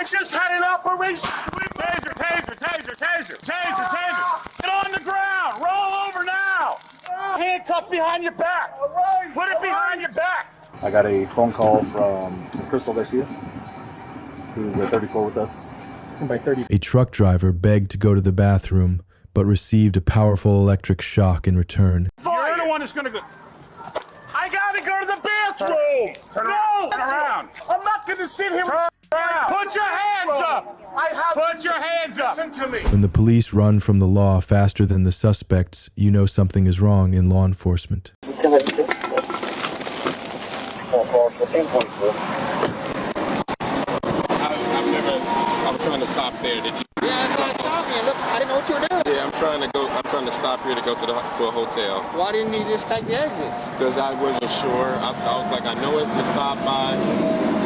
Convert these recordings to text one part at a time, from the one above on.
I just had an operation. Taser. Get on the ground. Roll over now. Handcuff behind your back. Put it behind your back. I got a phone call from Crystal Garcia, who's at 34 with us. By 30. A truck driver begged to go to the bathroom, but received a powerful electric shock in return. You're the one that's gonna go. I gotta go to the bathroom. Turn around. I'm not gonna sit here. Put your hands up. Put your hands up. Listen to me. When the police run from the law faster than the suspects, you know something is wrong in law enforcement. I was trying to stop there. Did you? Yeah, that's why I stopped you. Look, I didn't know what you were doing. Yeah, I'm trying to stop here to go to a hotel. Why didn't you just take the exit? Because I wasn't sure. I was like, I know it's to stop by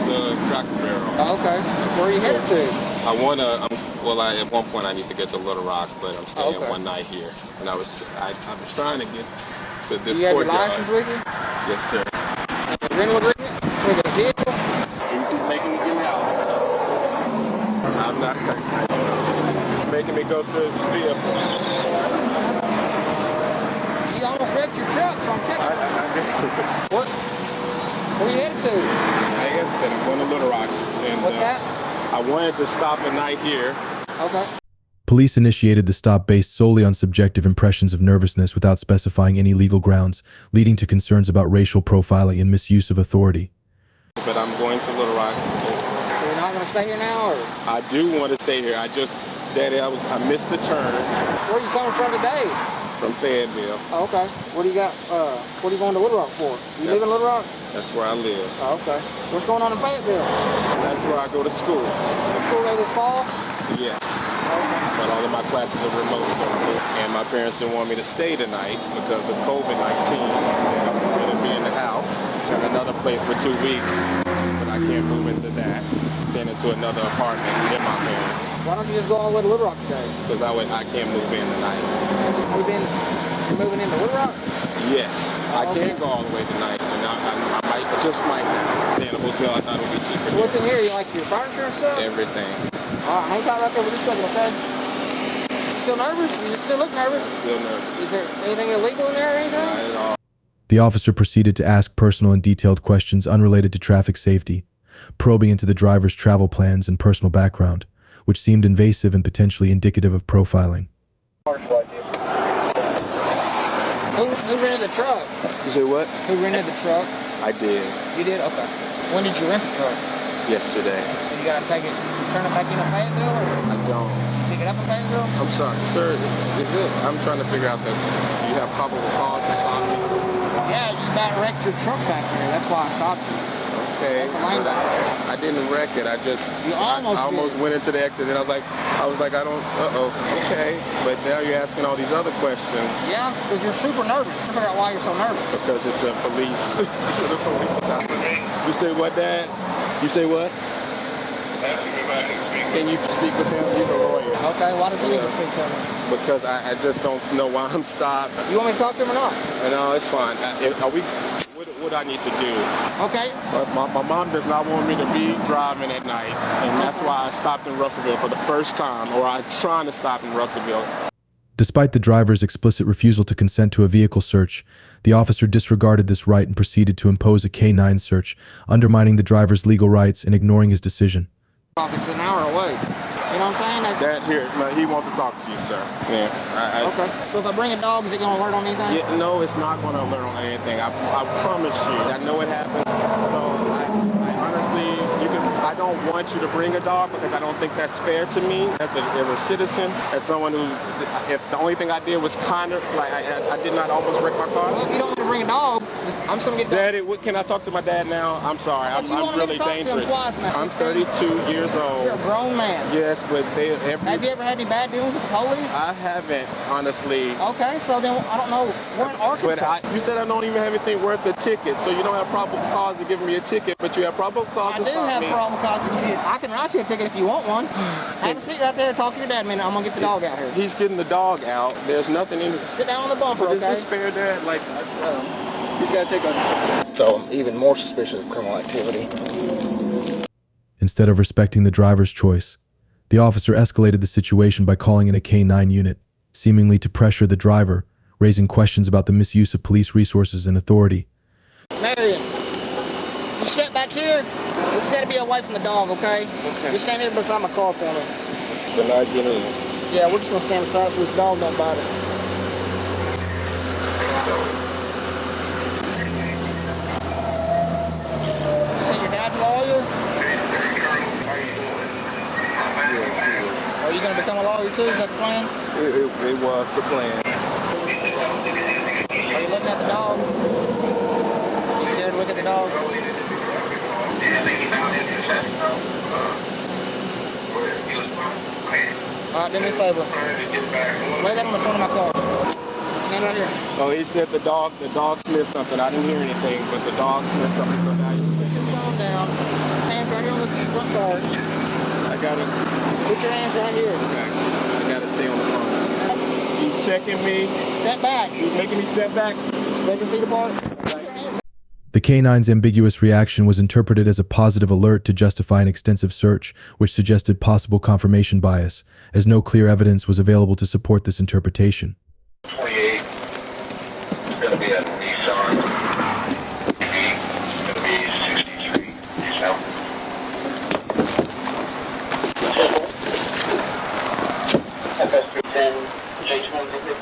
the Cracker Barrel. Oh, okay. Where are you headed to? At one point I need to get to Little Rock, but I'm staying one night here. And I was trying to get to this courtyard. You have your license with you? Yes, sir. Rental agreement? With a vehicle? He's making me get out. I'm not. He's making me go to his vehicle. You almost wrecked your truck, so I'm checking. What? Where are you headed to? I'm going to Little Rock. And, what's that? I wanted to stop a night here. Okay. Police initiated the stop based solely on subjective impressions of nervousness without specifying any legal grounds, leading to concerns about racial profiling and misuse of authority. But I'm going to Little Rock. So you're not going to stay here now, or? I do want to stay here. Daddy, I missed the turn. Where are you coming from today? From Fayetteville. Oh, okay. What do you got? What are you going to Little Rock for? You live in Little Rock? That's where I live. Oh, okay. What's going on in Fayetteville? That's where I go to school. To school there this fall? Yes. Okay. But all of my classes are remote, and my parents didn't want me to stay tonight because of COVID-19. I'm going to be in the house in another place for 2 weeks, but I can't move into that. Staying into another apartment with my parents. Why don't you just go all the way to Little Rock today? Because I can't move in tonight. You're moving into Little Rock? Yes. I can't go all the way tonight, and I might stay in a hotel. I thought it would be cheaper. So what's in here? You like your furniture and stuff? Everything. All right, hang tight right there for just a second, okay? You still nervous? You still look nervous? Still nervous. Is there anything illegal in there or anything? Not at all. The officer proceeded to ask personal and detailed questions unrelated to traffic safety, probing into the driver's travel plans and personal background, which seemed invasive and potentially indicative of profiling. Who rented the truck? You say what? Who rented the truck? I did. You did? Okay. When did you rent the truck? Yesterday. You gotta take it, turn it back into Fayetteville, or I don't. pick it up in Fayetteville? I'm sorry, sir. I'm trying to figure out that you have probable cause to stop me. Yeah, you about wrecked your truck back there. That's why I stopped you. Okay. That's a lane back there. I didn't wreck it. I almost went into the exit, and I was like, okay. But now you're asking all these other questions. Yeah, because you're super nervous. I figure out why you're so nervous. Because it's a police. You say what, Dad? You say what? Can you speak with him? He's a lawyer. Okay, why does he need to speak to me? Because I just don't know why I'm stopped. You want me to talk to him or not? No, it's fine. What do I need to do? Okay. But my mom does not want me to be driving at night, and that's why I stopped in Russellville for the first time, or I'm trying to stop in Russellville. Despite the driver's explicit refusal to consent to a vehicle search, the officer disregarded this right and proceeded to impose a K-9 search, undermining the driver's legal rights and ignoring his decision. It's an hour away. You know what I'm saying? He wants to talk to you, sir. Yeah. Okay. So if I bring a dog, is it going to alert on anything? Yeah, no, it's not going to alert on anything. I promise you. I know it happens. So I honestly, I don't want you to bring a dog because I don't think that's fair to me as a citizen, as someone who, if the only thing I did was kind of, like I did not almost wreck my car. Well, if you don't want to bring a dog, I'm just going to get Daddy, can I talk to my dad now? I'm sorry. I'm really dangerous. I'm 32 years old. You're a grown man. Yes, but Have you ever had any bad deals with the police? I haven't, honestly. Okay, so then I don't know. We're in Arkansas. But you said I don't even have anything worth the ticket, so you don't have probable cause to give me a ticket, but you have probable cause to stop me. I do have probable cause to give you. I can write you a ticket if you want one. Have a seat right there and talk to your dad a minute. I'm going to get the dog out here. He's getting the dog out. There's nothing in it. Sit down on the bumper, okay? Is this fair, Dad? Like, he's got to take a... So I'm even more suspicious of criminal activity. instead of respecting the driver's choice. The officer escalated the situation by calling in a K-9 unit, seemingly to pressure the driver, raising questions about the misuse of police resources and authority. Marion, you step back here. We just gotta be away from the dog, okay? Okay. Just stand here beside my car for me. But not get in. Yeah, we're just gonna stand beside so this dog don't bite us. You say your dad's a lawyer? Yes, yes. Are you gonna become a lawyer too? Is that the plan? It was the plan. Are you looking at the dog? You care to look at the dog? Alright, do me a favor. Lay that on the front of my car. Stand right here. Oh, he said the dog sniffed something. I didn't hear anything, but the dog sniffed something, so now you Put your phone down. Hands right here on the front car. I gotta, Put your hands right here. okay, I gotta stay on the phone. He's checking me. Step back. He's making me step back. Spread your feet apart. The K-9's ambiguous reaction was interpreted as a positive alert to justify an extensive search, which suggested possible confirmation bias, as no clear evidence was available to support this interpretation. 28 is going to be at Nissan. It's going to be 63 Nissan. FS310, J250.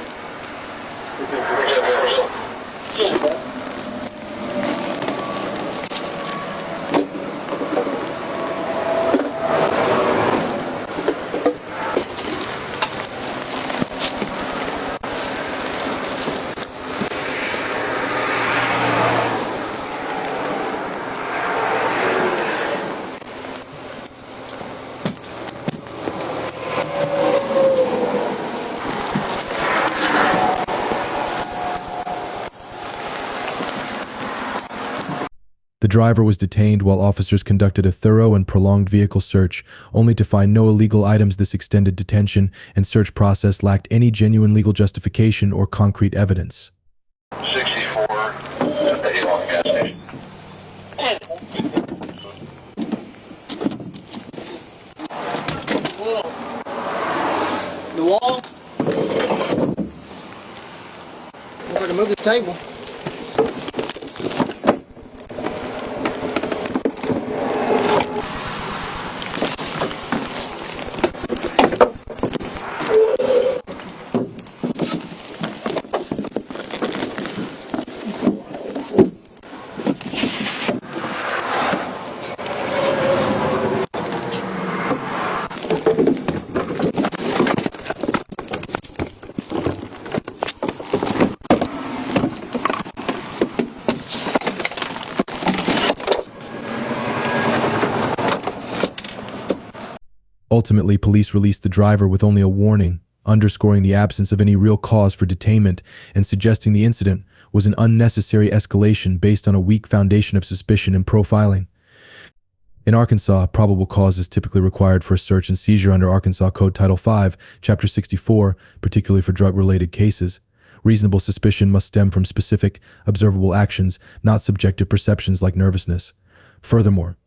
The driver was detained while officers conducted a thorough and prolonged vehicle search, only to find no illegal items. This extended detention and search process lacked any genuine legal justification or concrete evidence. 64 at the Elon gas station. The wall. If I can move this table. Ultimately, police released the driver with only a warning, underscoring the absence of any real cause for detainment and suggesting the incident was an unnecessary escalation based on a weak foundation of suspicion and profiling. In Arkansas, probable cause is typically required for a search and seizure under Arkansas Code Title 5, Chapter 64, particularly for drug-related cases. Reasonable suspicion must stem from specific, observable actions, not subjective perceptions like nervousness. Furthermore,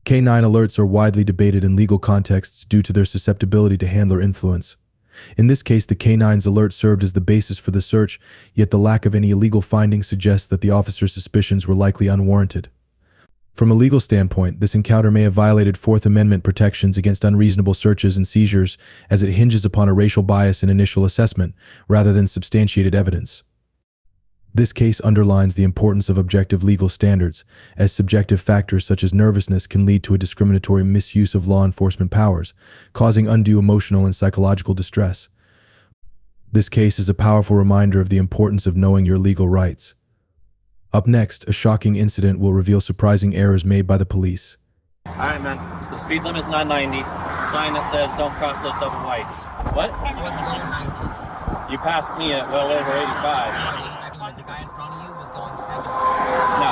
K-9 alerts are widely debated in legal contexts due to their susceptibility to handler influence. In this case, the K-9's alert served as the basis for the search, yet the lack of any illegal findings suggests that the officer's suspicions were likely unwarranted. From a legal standpoint, this encounter may have violated Fourth Amendment protections against unreasonable searches and seizures, as it hinges upon a racial bias in initial assessment, rather than substantiated evidence. This case underlines the importance of objective legal standards, as subjective factors such as nervousness can lead to a discriminatory misuse of law enforcement powers, causing undue emotional and psychological distress. This case is a powerful reminder of the importance of knowing your legal rights. Up next, a shocking incident will reveal surprising errors made by the police. Alright, man. The speed limit is 990. There's a sign that says don't cross those double whites. What? You passed me at well over 85. The guy in front of you was going 70. No,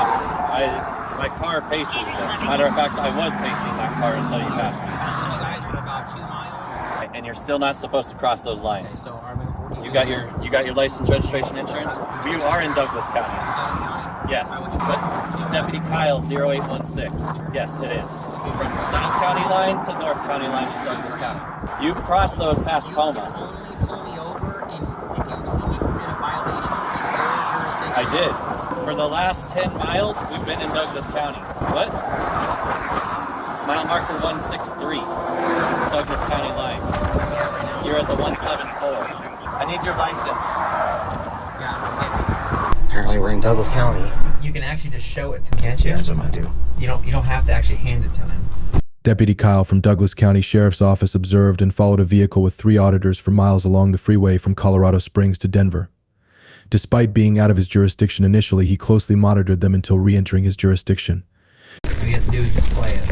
my car paces them. Matter of fact, I was pacing that car until you passed me. You guys were about 2 miles. And you're still not supposed to cross those lines. So are we, You got your license, registration, insurance? You are in Douglas County. Yes. But Deputy Kyle 0816. Yes, it is. From the South County line to North County line is Douglas County. You cross those past Toma. Only pull me over and if you see me commit a violation, it's your jurisdiction. I did. For the last 10 miles, we've been in Douglas County. What? Mile marker 163. Douglas County line. You're at the 174. I need your license. Apparently we're in Douglas County. You can actually just show it to him, can't you? That's what I'm gonna do. You don't have to actually hand it to him. Deputy Kyle from Douglas County Sheriff's Office observed and followed a vehicle with 3 auditors for miles along the freeway from Colorado Springs to Denver. Despite being out of his jurisdiction initially, he closely monitored them until re-entering his jurisdiction. All you have to do is display it.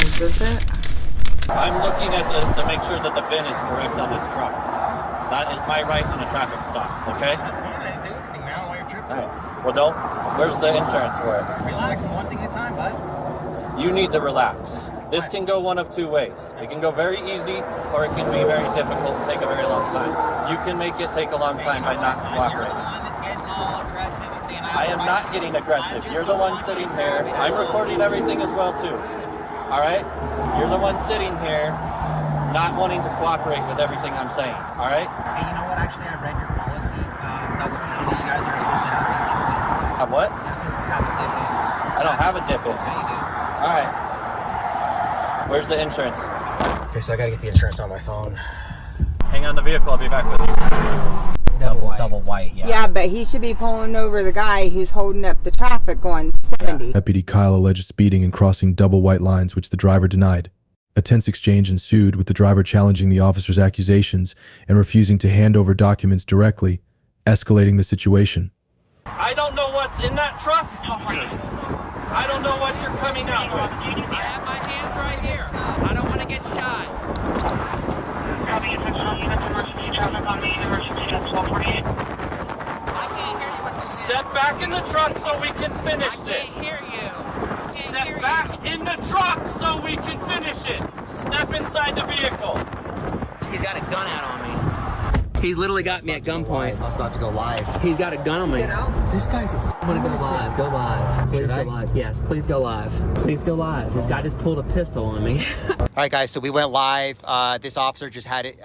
Is this it? I'm looking at to make sure that the VIN is correct on this truck. That is my right on a traffic stop, okay? That's fine. I didn't do anything, man. While you're tripping. All right. Well, don't. Where's the insurance for it? Relax, and one thing at a time, bud. You need to relax. This can go one of 2 ways. It can go very easy, or it can be very difficult and take a very long time. You can make it take a long time by not You're the cooperating. one that's getting all aggressive and saying I am not getting aggressive. You're the one sitting here. I'm recording everything as well, too. All right? You're the one sitting here not wanting to cooperate with everything I'm saying. All right? Hey, you know what? Actually, I read your policy. Douglas County, you guys are supposed to have insurance. Have what? You're supposed to have a tip in. I don't have a tip in. Yeah, you do. All right. Where's the insurance? Okay, so I gotta get the insurance on my phone. Hang on the vehicle. I'll be back with you. Double white, yeah. Yeah, but he should be pulling over the guy who's holding up the traffic going 70. Deputy Kyle alleged speeding and crossing double white lines, which the driver denied. A tense exchange ensued, with the driver challenging the officer's accusations and refusing to hand over documents directly, escalating the situation. I don't know what's in that truck. I don't know what you're coming out with. I have my hands right here. I don't want to get shot. I can't hear you with the Step back in the truck so we can finish I this. can't hear you. Step back in the truck so we can finish it. Step inside the vehicle. He's got a gun out on me. He's literally got me at gunpoint. I was about to go live. He's got a gun on me. This guy's a I'm gonna go live. Go live. Please go live. Yes, please go live. Please go live. This guy just pulled a pistol on me. All right, guys, so we went live. This officer just had it,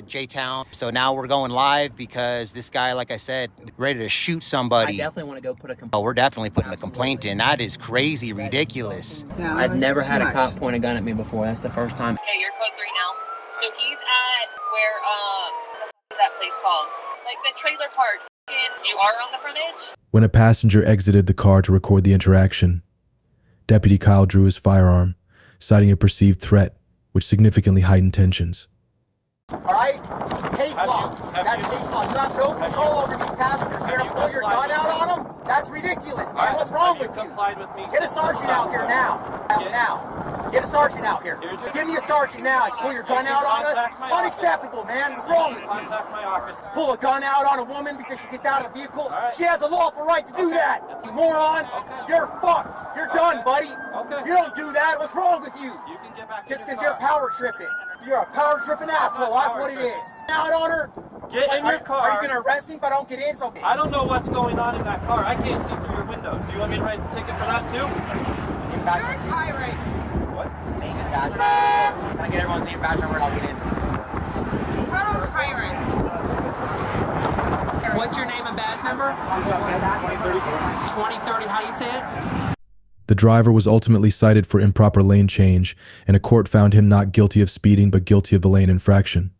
J-Town. So now we're going live because this guy, like I said, ready to shoot I somebody. definitely want to go put a Oh, complaint. we're definitely putting a complaint in. That is crazy, ridiculous. No, I've that's never too had a much. cop point a gun at me before. That's the first time. Okay, you're code 3 now. So he's at where, what is that place called? Like the trailer park. You are on the front edge? When a passenger exited the car to record the interaction, Deputy Kyle drew his firearm, citing a perceived threat, which significantly heightened tensions. All right? Case law. That's case law. You have no control over these passengers. You're going to pull your gun out on them? That's ridiculous, man. What's wrong with you? Get a sergeant out here now. Now. Get a sergeant out here. Give me a sergeant now. You pull your gun out on us? Unacceptable, man. What's wrong with you? Pull a gun out on a woman because she gets out of the vehicle? She has a lawful right to do that. You moron. You're fucked. You're done, buddy. You don't do that. What's wrong with you? Just because you're power tripping. You're a power tripping asshole. That's what it is. Out on her. Get in your car. Are you going to arrest me if I don't get in? So I don't know what's going on in that car. I can't see through your windows. Do you want me to write a ticket for that too? You're a tyrant. What? Name and badge number. Can I get everyone's name, badge number, and I'll get in? Total tyrant. What's your name and badge number? 2030. How do you say it? The driver was ultimately cited for improper lane change, and a court found him not guilty of speeding but guilty of the lane infraction.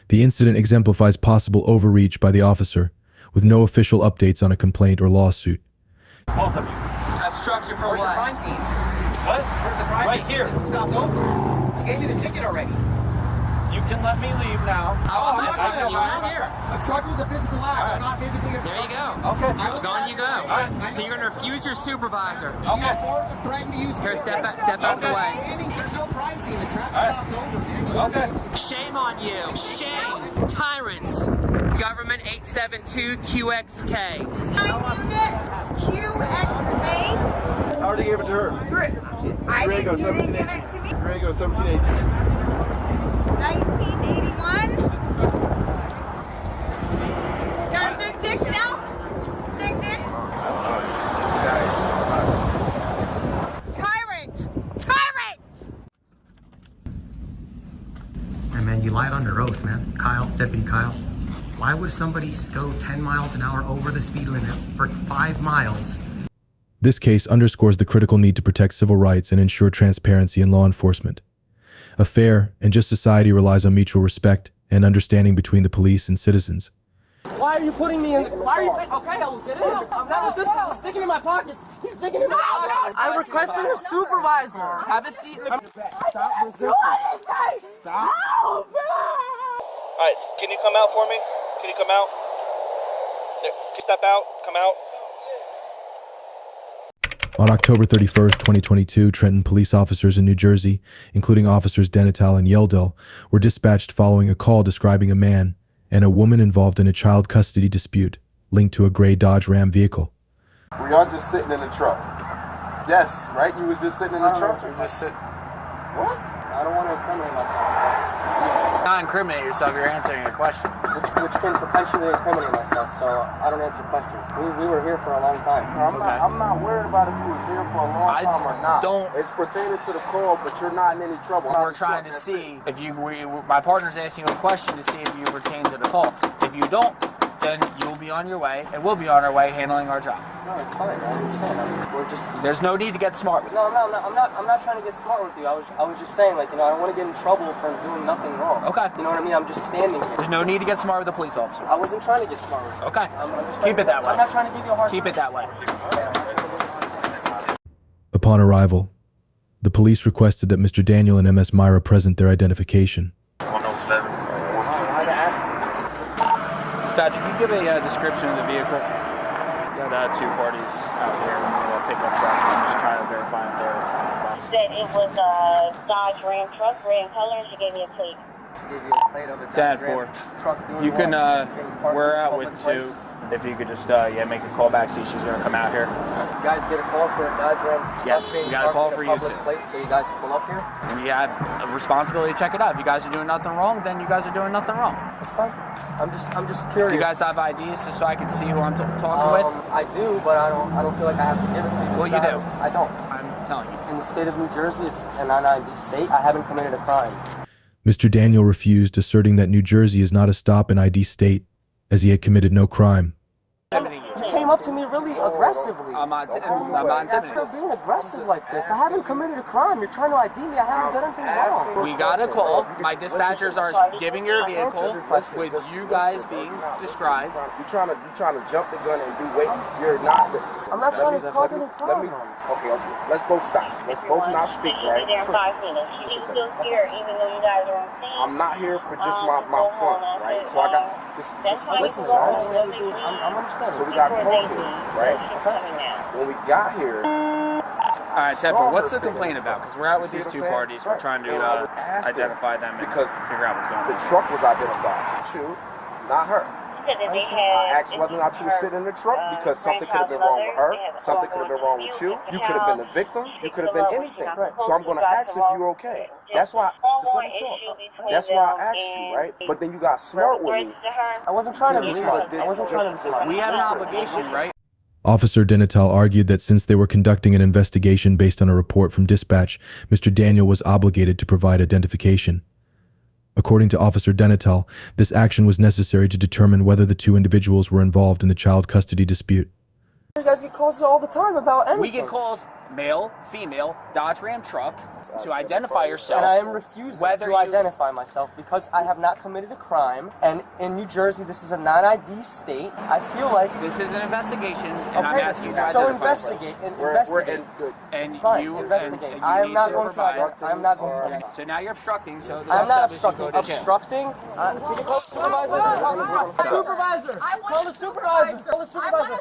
The incident exemplifies possible overreach by the officer, with no official updates on a complaint or lawsuit. Both of you. Obstruction for Where's the what? crime scene? What? Where's the crime Right scene? here. Stop's over. You gave me the ticket already. You can let me leave now. Oh, I'm not I going to can- I'm not here. Obstruction was a physical act. I'm not physically There you go. Okay. On you go. right. So you're going to refuse your supervisor. You got force of threatening to use Here, force. step out of the way. There's no crime scene. The traffic stop's over, man. Okay. Shame on you. Shame. Tyrants. Government 872 QXK. QXA. I already gave it to her. I didn't, you didn't give it to me. Ready to go 1718. 1981. Got a big dick now? Big dick? Tyrant. lied under oath, man. Kyle, Deputy Kyle. Why would somebody go 10 miles an hour over the speed limit for 5 miles? This case underscores the critical need to protect civil rights and ensure transparency in law enforcement. A fair and just society relies on mutual respect and understanding between the police and citizens. Why are you putting me in? Why are you? Okay, I will get in. I'm not resisting. He's sticking in my pockets. He's sticking in my pockets. I'm requesting a supervisor. Have a seat in the. Stop resisting. Stop. All right, can you come out for me? Can you come out? There, can you step out? Come out. On October 31st, 2022, Trenton police officers in New Jersey, including officers Denital and Yeldell, were dispatched following a call describing a man and a woman involved in a child custody dispute linked to a gray Dodge Ram vehicle. Were y'all just sitting in the truck? Yes, right? You was just sitting in the truck? You're just sitting. What? I don't want to incriminate myself. Not incriminate yourself, you're answering a question. Which can potentially incriminate myself, so I don't answer questions. We were here for a long time. I'm not worried about if you was here for a long time or not. It's pertaining to the call, but you're not in any trouble. We're trying to see if my partner's asking you a question to see if you pertain to the call. If you don't, then you'll be on your way, and we'll be on our way handling our job. No, it's fine. I understand. There's no need to get smart with you. No, I'm not trying to get smart with you. I was just saying, like, I don't want to get in trouble for doing nothing wrong. Okay. You know what I mean? I'm just standing here. There's no need to get smart with a police officer. I wasn't trying to get smart with you. Okay. Keep it that way. I'm not trying to give you a hard time. Keep it that way. Upon arrival, the police requested that Mr. Daniel and MS Myra present their identification. Dispatcher, can you give a description of the vehicle? We got two parties out here in a pickup truck. I'm just trying to verify if they're... Said it was a Dodge Ram truck, red in color, and she gave me a plate. She gave you a plate of a Dodge Ram truck. You can, we're out with two. If you could just, make a call back, see if she's going to come out here. You guys get a call for a Dodge Ram? Yes, we got a call for you too. Place, so you guys pull up here? And you have a responsibility to check it out. If you guys are doing nothing wrong, then you guys are doing nothing wrong. That's fine. I'm just curious. Do you guys have IDs just so I can see who I'm talking with? I do, but I don't feel like I have to give it to you. Well, you do. I don't. I'm telling you. In the state of New Jersey, it's a non-ID state. I haven't committed a crime. Mr. Daniel refused, asserting that New Jersey is not a stop and ID state, as he had committed no crime. You came up to me really aggressively. I'm not intimidating. You're being aggressive like this. I haven't committed a crime. You're trying to ID me. I haven't done anything wrong. We got a call. My dispatchers are giving your vehicle with you guys being described. You're trying to jump the gun and do wait. You're not. I'm not trying to cause any problem. Okay. Let's both stop. Let's both not speak, right? Be there in 5 minutes. She's still here, even though you guys are on scene. I'm not here for just my fun, right? So I got this. Listen, I understand. I'm understanding. So we got cold here, right? When we got here. All right, Tepper, what's the complaint about? Because we're out with these two parties. We're trying to identify them and figure out what's going on. The truck was identified. You, not her. I asked whether or not you were sitting in the truck because something could have been wrong with her, something could have been wrong with you. You could have been the victim. You could have been anything. So I'm going to ask if you're okay. That's why. Just let me talk. That's why I asked you, right? But then you got smart with me. I wasn't trying to be smart. I wasn't trying to be smart. We have an obligation, right? Officer Denital argued that since they were conducting an investigation based on a report from dispatch, Mr. Daniel was obligated to provide identification. According to Officer Denital, this action was necessary to determine whether the two individuals were involved in the child custody dispute. You guys get calls all the time about anything. We get calls, male, female, Dodge Ram truck, to identify yourself. And I am refusing to identify myself because I have not committed a crime. And in New Jersey, this is a non-ID state. I feel like... This is an investigation, and I'm asking you to identify. So investigate. It's fine, investigate. I am not going to... So now you're obstructing, so... I'm not obstructing. Obstructing? Can you call the supervisor? Supervisor! Call the supervisor! Call the supervisor!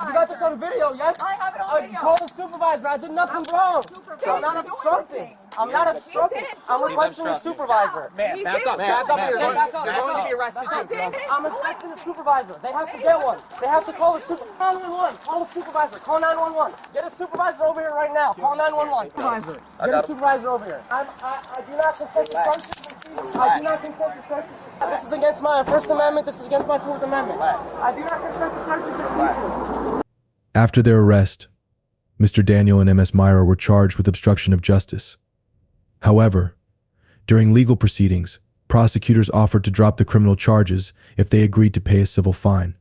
You got this on video, yes? I have it on video. Call the supervisor. I did nothing wrong. I'm not obstructing. I'm not obstructing. I'm requesting the supervisor. Man, back up. Back up here. You're going to be arrested too. I'm requesting the supervisor. They have to get one. They have to call the supervisor. Call 911. Call the supervisor. Call 911. Get a supervisor over here right now. Call 911. Supervisor. Get a supervisor over here. I do not consent to searches. I do not consent to searches. This is against my First Amendment. This is against my Fourth Amendment. I do not consent to searches. After their arrest, Mr. Daniel and MS Myra were charged with obstruction of justice. However, during legal proceedings, prosecutors offered to drop the criminal charges if they agreed to pay a civil fine.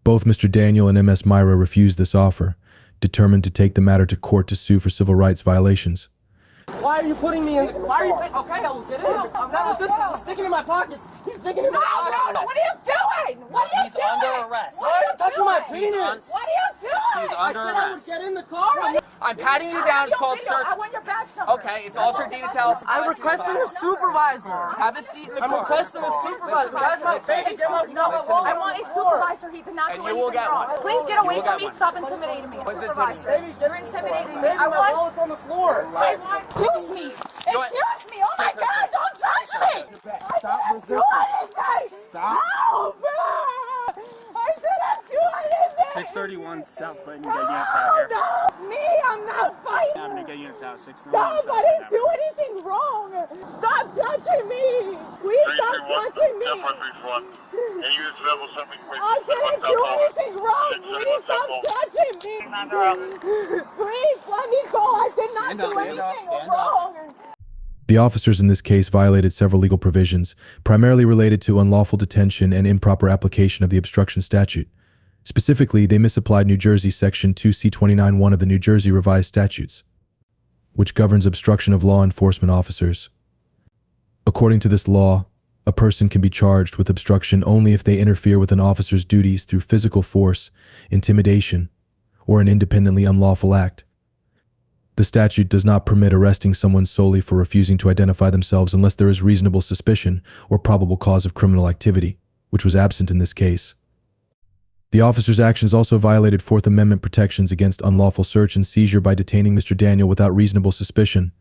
Both Mr. Daniel and Ms. Myra refused this offer, determined to take the matter to court to sue for civil rights violations. Why are you putting me in? Why are you? Okay, I will get in. I'm not resisting. He's sticking in my pockets. He's sticking in my pockets. No, what are you doing? What are you He's doing? under arrest. Why are you touching my penis? What are you doing? He's under arrest. I said I would get in the car. I'm patting you down. It's called search. I want your badge number. Okay, it's Officer Details. I'm requesting a supervisor. Have a seat in the car. I'm requesting a supervisor. That's my face. No, I want a supervisor. He did not do anything wrong. Please get away from me. Stop intimidating me. Supervisor. You're intimidating me. I want. Wallet's on the floor. Excuse me. Excuse me. Oh my God! Don't touch me. I didn't do anything. Stop. Help me. I didn't do anything. 631 South Clinton, get units out here. No, me. I'm not fighting. I'm gonna get units out. 631 Stop! South I didn't Clinton. do anything wrong. Stop touching me. Please stop touching me. I didn't do anything wrong. Please stop touching me. Please let me go. I did not do anything wrong. The officers in this case violated several legal provisions, primarily related to unlawful detention and improper application of the obstruction statute. Specifically, they misapplied New Jersey Section 2C29(1) of the New Jersey Revised Statutes, which governs obstruction of law enforcement officers. According to this law, a person can be charged with obstruction only if they interfere with an officer's duties through physical force, intimidation, or an independently unlawful act. The statute does not permit arresting someone solely for refusing to identify themselves unless there is reasonable suspicion or probable cause of criminal activity, which was absent in this case. The officer's actions also violated Fourth Amendment protections against unlawful search and seizure by detaining Mr. Daniel without reasonable suspicion,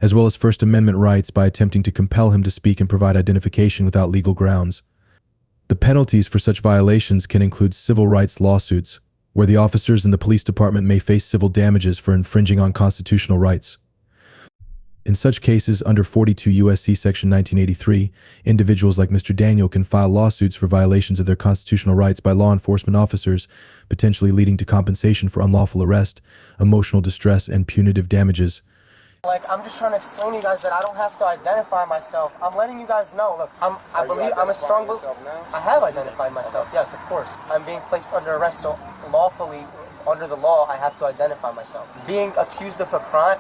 as well as First Amendment rights by attempting to compel him to speak and provide identification without legal grounds. The penalties for such violations can include civil rights lawsuits, where the officers in the police department may face civil damages for infringing on constitutional rights. In such cases, under 42 U.S.C. Section 1983, individuals like Mr. Daniel can file lawsuits for violations of their constitutional rights by law enforcement officers, potentially leading to compensation for unlawful arrest, emotional distress, and punitive damages. Like, I'm just trying to explain to you guys that I don't have to identify myself. I'm letting you guys know. Look, I believe I'm a strong believer. I have identified myself. Yes, of course. I'm being placed under arrest, so lawfully, under the law, I have to identify myself. Being accused of a crime,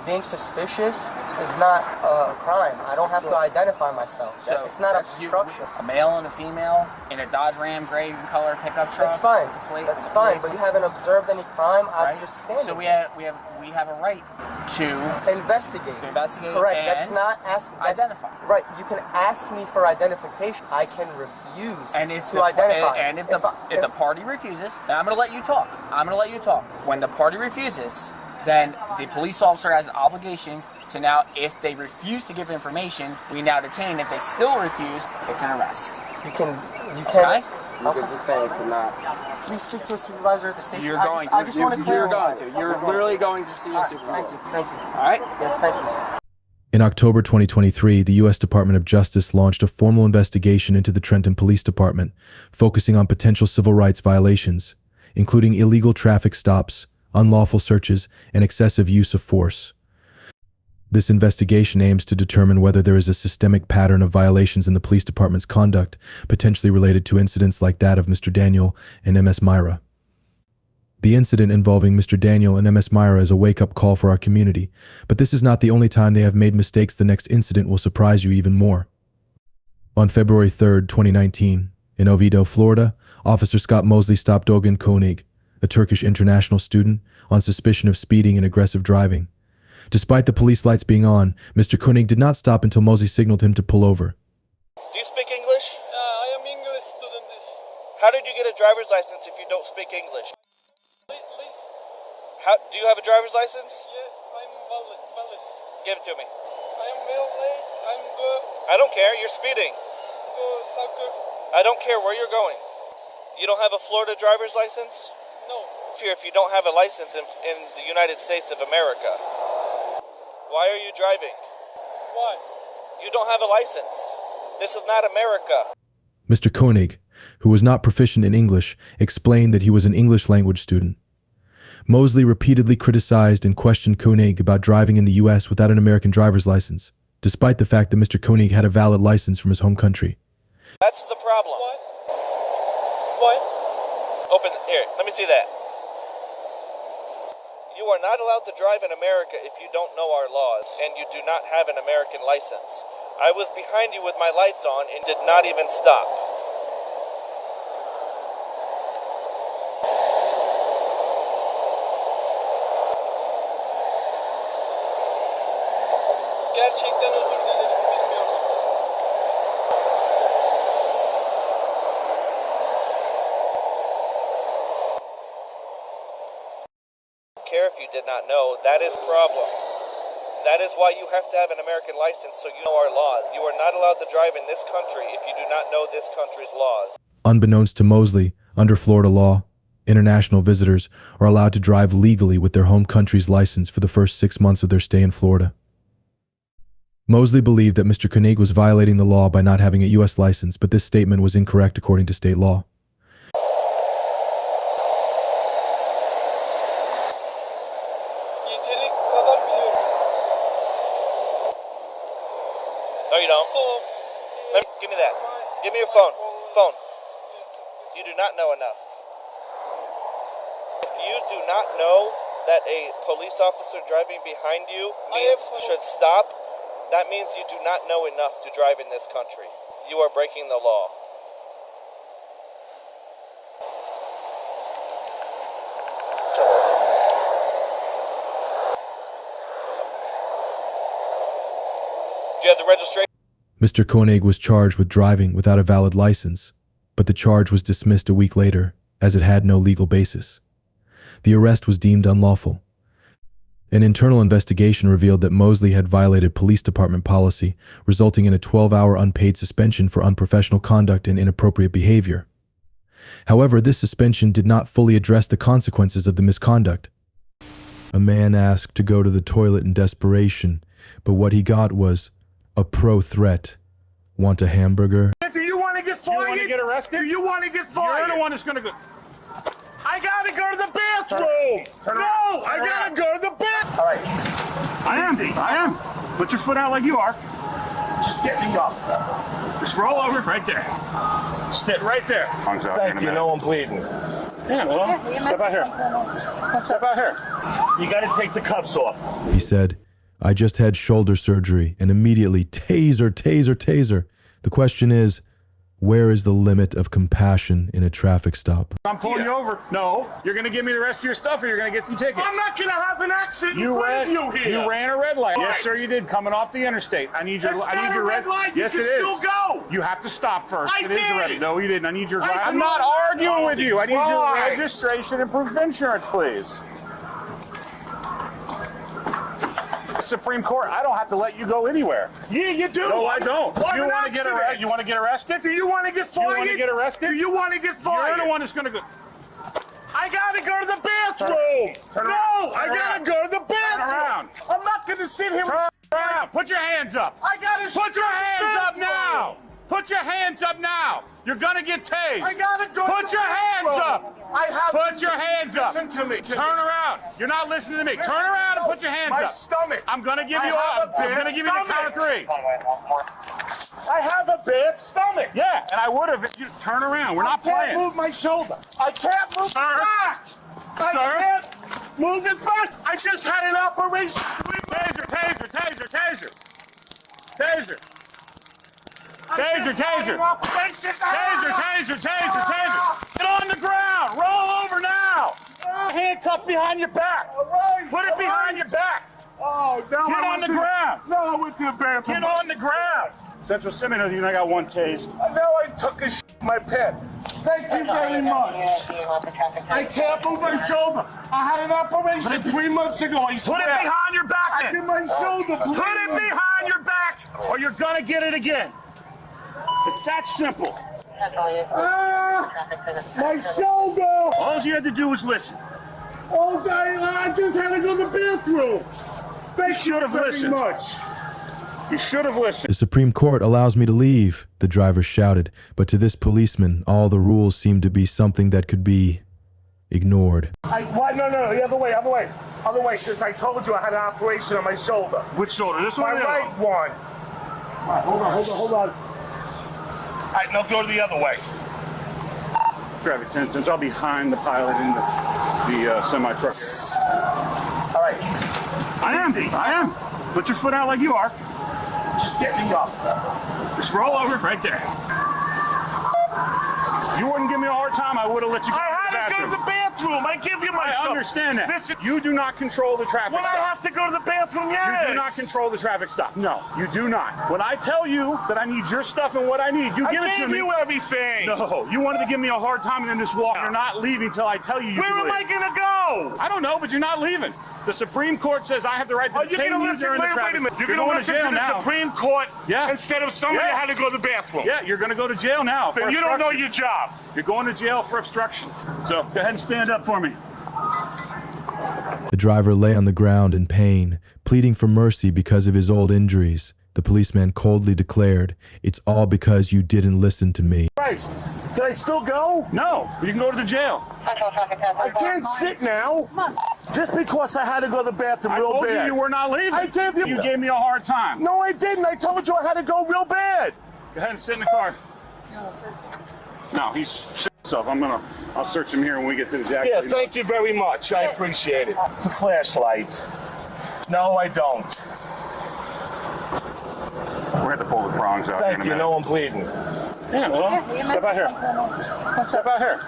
being suspicious is not a crime. I don't have to identify myself. So it's not obstruction. A male and a female in a Dodge Ram gray color pickup truck. That's fine. That's fine. But you haven't observed any crime. I'm just standing. So we have a right to investigate. Investigate. Correct. And that's not ask. Identify. Right. You can ask me for identification. I can refuse and if to identify. And if the party refuses, then I'm going to let you talk. When the party refuses, then the police officer has an obligation to now, if they refuse to give information, we now detain. If they still refuse, it's an arrest. You can. Okay? You get detained for not. Please speak to a supervisor at the station. You're going to. You're literally going to see a supervisor. Thank you. All right? Yes, thank you. In October 2023, the U.S. Department of Justice launched a formal investigation into the Trenton Police Department, focusing on potential civil rights violations, including illegal traffic stops, unlawful searches, and excessive use of force. This investigation aims to determine whether there is a systemic pattern of violations in the police department's conduct, potentially related to incidents like that of Mr. Daniel and Ms. Myra. The incident involving Mr. Daniel and Ms. Myra is a wake-up call for our community, but this is not the only time they have made mistakes. The next incident will surprise you even more. On February 3, 2019, in Oviedo, Florida, Officer Scott Mosley stopped Dogan Koenig, a Turkish international student, on suspicion of speeding and aggressive driving. Despite the police lights being on, Mr. Koenig did not stop until Mosley signaled him to pull over. Do you speak English? I am English student. How did you get a driver's license if you don't speak English? Please. Do you have a driver's license? Yeah, I'm valid. Give it to me. I'm late. I'm good. I don't care. You're speeding. Go soccer. I don't care where you're going. You don't have a Florida driver's license? No. If you don't have a license in the United States of America, why are you driving? Why? You don't have a license. This is not America. Mr. Koenig, who was not proficient in English, explained that he was an English language student. Mosley repeatedly criticized and questioned Koenig about driving in the U.S. without an American driver's license. despite the fact that Mr. Koenig had a valid license from his home country. That's the problem. What? Open, here, let me see that. You are not allowed to drive in America if you don't know our laws, and you do not have an American license. I was behind you with my lights on and did not even stop. Gerçekten özür dilerim, bilmiyorum. Care if you did not know, that is the problem. That is why you have to have an American license so you know our laws. You are not allowed to drive in this country if you do not know this country's laws. Unbeknownst to Mosley, under Florida law, international visitors are allowed to drive legally with their home country's license for the first 6 months of their stay in Florida. Mosley believed that Mr. Koenig was violating the law by not having a U.S. license, but this statement was incorrect according to state law. No, you don't. Give me that. Give me your phone. Phone. You do not know enough. If you do not know that a police officer driving behind you means should stop, that means you do not know enough to drive in this country. You are breaking the law. Do you have the registration? Mr. Koenig was charged with driving without a valid license, but the charge was dismissed a week later, as it had no legal basis. The arrest was deemed unlawful. An internal investigation revealed that Mosley had violated police department policy, resulting in a 12-hour unpaid suspension for unprofessional conduct and inappropriate behavior. However, this suspension did not fully address the consequences of the misconduct. A man asked to go to the toilet in desperation, but what he got was a pro-threat. Want a hamburger? Do you want to get fired? You want to get arrested? Do you want to get fired? You're the one that's going to go. I gotta go to the bathroom. No, I gotta go to the bathroom. All right. I am. Put your foot out like you are. Just get me up. Just roll over right there. Sit right there. Thank you. No, I'm bleeding. Yeah, well, step out here. Step out here. You gotta take the cuffs off. He said, I just had shoulder surgery and immediately taser, taser, taser. The question is, where is the limit of compassion in a traffic stop? I'm pulling you over. No, you're going to give me the rest of your stuff or you're going to get some tickets. I'm not going to have an accident in front of you here. You ran a red light. Right. Yes, sir, you did. Coming off the interstate. I need your red light. Yes, it is. You can still go. You have to stop first. It is a red. No, you didn't. I need your I'm not arguing with you. I need your registration and proof of insurance, please. Supreme Court, I don't have to let you go anywhere. Yeah, you do. No, I don't. You want to get arrested? You want to get arrested? Do you want to get fired? You want to get arrested? Do you want to get fired? You're the one that's going to go. I gotta go to the bathroom. No, I gotta go to the bathroom. Turn around. I'm not going to sit here. Turn around. Put your hands up. I gotta. Put your hands up now. Put your hands up now. You're gonna get tased. I gotta go. Put your hands up. Put your hands up. Listen to me. Turn around. You're not listening to me. Turn around and put your hands up. My stomach. I'm gonna give you I'm gonna give you the count of 3. I have a bad stomach. Yeah, and I would have if you turn around. We're not playing. I can't move my shoulder. I can't move it back. I can't move it back. I just had an operation. Taser, taser, taser, taser. Taser. Taser, taser. Taser, taser, taser, taser. Get on the ground. Roll over now. Handcuff behind your back. Put it behind your back. Oh, no. Get on the ground. No, with the bathroom. Get on the ground. Central Seminary, I got one tase. Now I took a my pen. Thank you very much. I can't move my shoulder. I had an operation 3 months ago. Put it behind your back. I did my shoulder. Put it behind your back, or you're gonna get it again. It's that simple. My shoulder. All you had to do was listen. I just had to go to the bathroom. You should have listened. You should have listened. The Supreme Court allows me to leave, the driver shouted, but to this policeman, all the rules seemed to be something that could be ignored. No, the other way, because I told you I had an operation on my shoulder. Which shoulder? This one? My right one. right, hold on. All right, now go the other way. Traffic 10 cents. I'll be behind the pilot in the semi-truck area. All right. I am. Put your foot out like you are. Just get me up. Just roll over right there. You wouldn't give me a hard time, I would have let you go to the bathroom. I had to go to the bathroom. I give you my stuff. I understand that. Listen, you do not control the traffic stop. When I have to go to the bathroom, yes. You do not control the traffic stop. No, you do not. When I tell you that I need your stuff and what I need, you give it to me. I gave you everything. No, you wanted to give me a hard time and then just walk. You're not leaving till I tell you. Where am I going to go? I don't know, but you're not leaving. The Supreme Court says I have the right to detain you during the traffic. Wait a minute. You're going to listen to the Supreme Court instead of somebody that had to go to the bathroom. Yeah, you're going to go to jail now. Then you don't know your job. You're going to jail for obstruction. So go ahead and stand up for me. The driver lay on the ground in pain, pleading for mercy because of his old injuries. The policeman coldly declared, "It's all because you didn't listen to me." Christ, can I still go? No, you can go to the jail. I can't sit now. Just because I had to go to the bathroom real bad. I told you were not leaving. I gave you. You gave me a hard time. No, I didn't. I told you I had to go real bad. Go ahead and sit in the car. No, he's shit himself. I'll search him here when we get to the jacket. Yeah, thank you very much. I appreciate it. It's a flashlight. No, I don't. We're going to pull the prongs out. Thank you. No, I'm bleeding. Yeah, well, step out here. Step out here.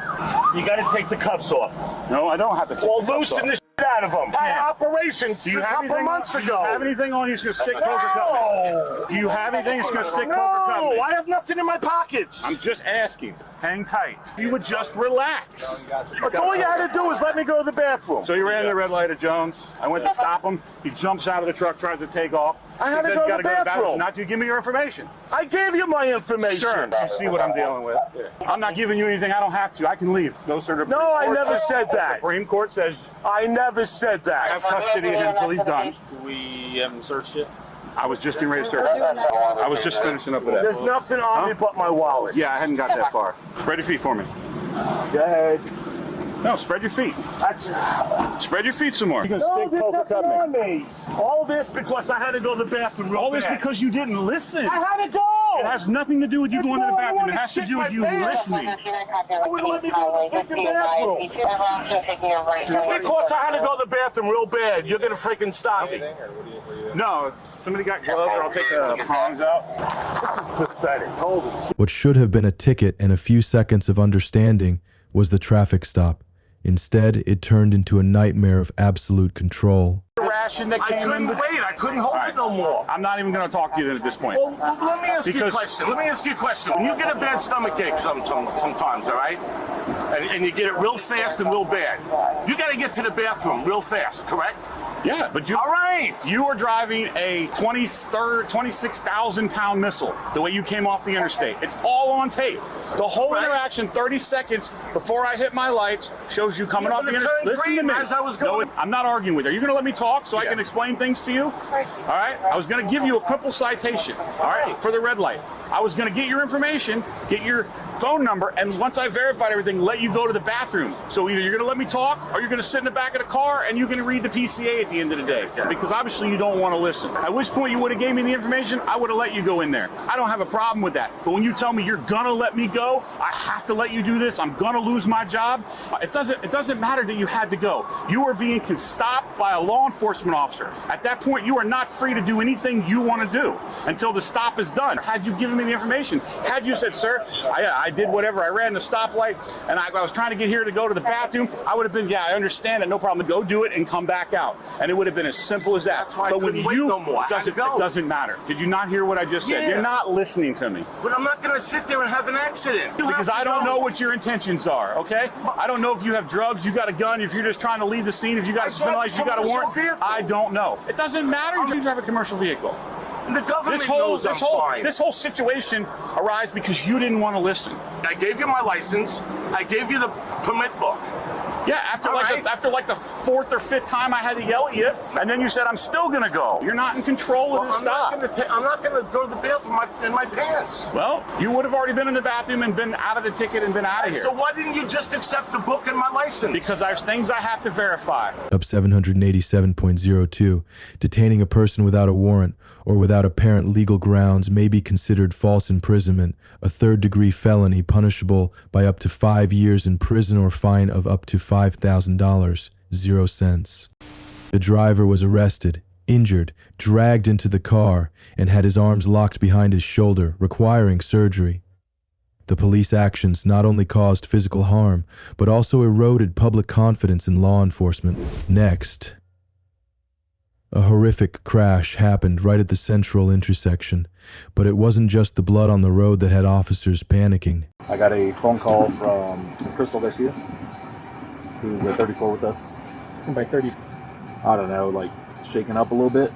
You got to take the cuffs off. No, I don't have to take the cuffs off. Well, loosen the shit out of them. Had an operation a couple months ago. Do you have anything on you that's going to stick poker cup? Do you have anything that's going to stick poker cup? No, I have nothing in my pockets. I'm just asking. Hang tight. You would just relax. That's all you had to do is let me go to the bathroom. So you ran the red light at Jones. I went to stop him. He jumps out of the truck, tries to take off. I had to go to the bathroom. Not to give me your information. I gave you my information. Sure. You see what I'm dealing with. I'm not giving you anything. I don't have to. I can leave. Go, sir. No, I never said that. The Supreme Court says. I never said that. I have custody of him until he's done. Do we haven't searched it? I was just getting ready to search. I was just finishing up with that. There's nothing on me but my wallet. Yeah, I hadn't got that far. Spread your feet for me. Go ahead. No, spread your feet. Spread your feet some more. You can stick poker cup on me. All this because I had to go to the bathroom. All this because you didn't listen. I had to go. It has nothing to do with you going to the bathroom. It has to do with you listening. I wouldn't let me go to the freaking bathroom. Just because I had to go to the bathroom real bad, you're going to freaking stop me. No, if somebody got gloves or I'll take the prongs out. This is pathetic. Hold it. What should have been a ticket and a few seconds of understanding was the traffic stop. Instead, it turned into a nightmare of absolute control. Ration that came in. I couldn't hold it no more. I'm not even going to talk to you at this point. Well, let me ask you a question. When you get a bad stomach ache sometimes, all right? And you get it real fast and real bad, you got to get to the bathroom real fast, correct? Yeah, but you. All right. You were driving a 26,000-pound missile the way you came off the interstate. It's all on tape. The whole interaction, 30 seconds before I hit my lights, shows you coming off the interstate. Listen to me. As I was going. No, I'm not arguing with you. Are you going to let me talk so I can explain things to you? All right. I was going to give you a cripple citation. All right. For the red light. I was going to get your information, get your phone number, and once I verified everything, let you go to the bathroom. So either you're going to let me talk, or you're going to sit in the back of the car and you're going to read the PCA at the end of the day. Because obviously you don't want to listen. At which point you would have gave me the information, I would have let you go in there. I don't have a problem with that. But when you tell me you're going to let me go, I have to let you do this, I'm going to lose my job. It doesn't matter that you had to go. You are being stopped by a law enforcement officer. At that point, you are not free to do anything you want to do until the stop is done. Had you given me the information, had you said, sir, I did whatever, I ran the stoplight, and I was trying to get here to go to the bathroom, I would have been, yeah, I understand it, no problem, go do it and come back out. And it would have been as simple as that. That's why but when you, no more. It doesn't matter. Did you not hear what I just said? You're not listening to me. But I'm not going to sit there and have an accident. Because I don't know what your intentions are, okay? I don't know if you have drugs, you got a gun, if you're just trying to leave the scene, if you got a spin license, you got a warrant. I don't know. It doesn't matter if you drive a commercial vehicle. The government knows I'm fine. This whole situation arises because you didn't want to listen. I gave you my license. I gave you the permit book. Yeah, after the fourth or fifth time I had to yell at you, and then you said, I'm still going to go. You're not in control of this stop. I'm not going to go to the bathroom in my pants. Well, you would have already been in the bathroom and been out of the ticket and been out of here. So why didn't you just accept the book and my license? Because there's things I have to verify. Up 787.02, detaining a person without a warrant or without apparent legal grounds may be considered false imprisonment, a third-degree felony punishable by up to 5 years in prison or fine of up to $5,000, 0 cents. The driver was arrested, injured, dragged into the car, and had his arms locked behind his shoulder, requiring surgery. The police actions not only caused physical harm, but also eroded public confidence in law enforcement. Next, a horrific crash happened right at the central intersection, but it wasn't just the blood on the road that had officers panicking. I got a phone call from Crystal Garcia, who's at 34 with us. And by 30, I don't know, like shaken up a little bit.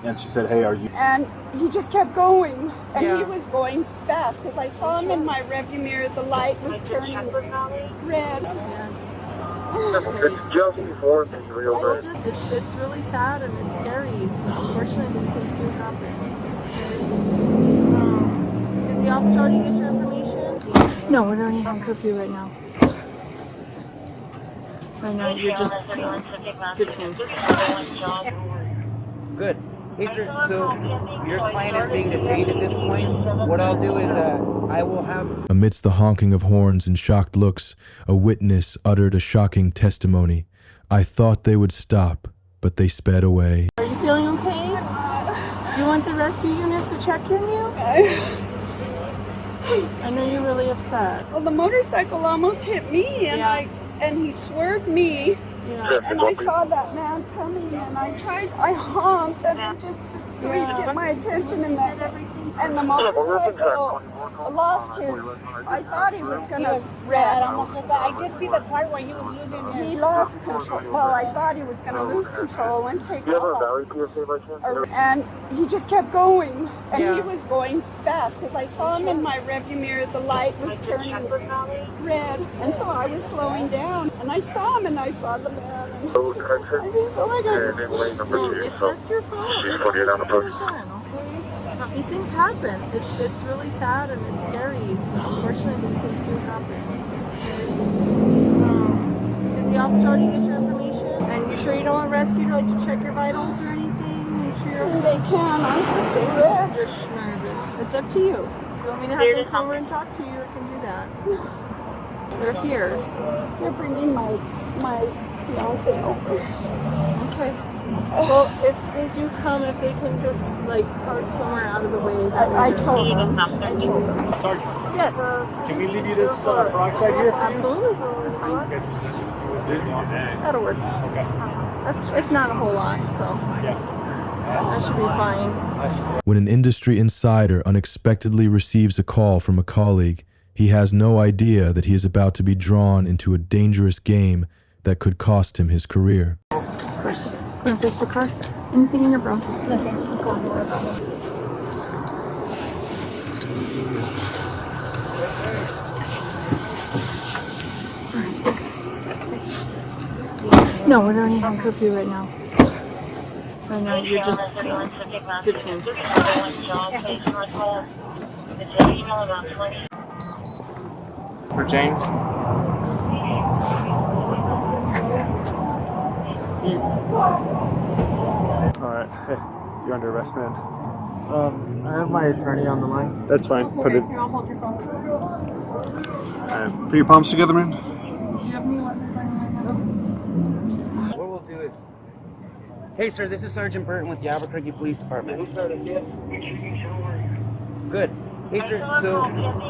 And she said, hey, are you... And he just kept going. And he was going fast because I saw him in my rearview mirror. The light was turning red. It's just before the real bird. It's really sad and it's scary. Unfortunately, these things do happen. Did the officer already get your information? No, we're not even curfew right now. Right now, you're just detained. Good. Hey, sir, so your client is being detained at this point. What I'll do is I will have... Amidst the honking of horns and shocked looks, a witness uttered a shocking testimony. I thought they would stop, but they sped away. Are you feeling okay? Do you want the rescue units to check on you? I know you're really upset. Well, the motorcycle almost hit me, and he swerved me. Yeah. And I saw that man coming, and I honked, and just to get my attention, and the motorcycle lost his. I thought he was gonna red. I did see the part where he was losing his. He lost control. Well, I thought he was gonna lose control and take off. And he just kept going, and he was going fast because I saw him in my rearview mirror. The light was turning red, and so I was slowing down, and I saw him, and I saw the man. And I didn't feel like it's not your fault. It's okay? These things happen. It's really sad and it's scary. Unfortunately, these things do happen. Did the officer already get your information? And you sure you don't want rescue to check your vitals or anything? You sure? They can. I'm just nervous. It's up to you. If you want me to have them come over and talk to you, I can do that. They're here. They're bringing my fiance over. Okay. Well, if they do come, if they can just park somewhere out of the way. I told them. Sergeant. Yes. Can we leave you this peroxide here? Absolutely. That's fine. That'll work. Okay. It's not a whole lot, so that should be fine. When an industry insider unexpectedly receives a call from a colleague, he has no idea that he is about to be drawn into a dangerous game that could cost him his career. Of course. Go and face the car. Anything in your bra? Nothing. No, we're not even curfew right now. Right now, you're just detained. For James. Alright, hey, you're under arrest, man. I have my attorney on the line. That's fine. Put it. I'll hold your phone. Alright, put your palms together, man. What we'll do is... Hey, sir, this is Sergeant Burton with the Albuquerque Police Department. Good. Hey, sir, so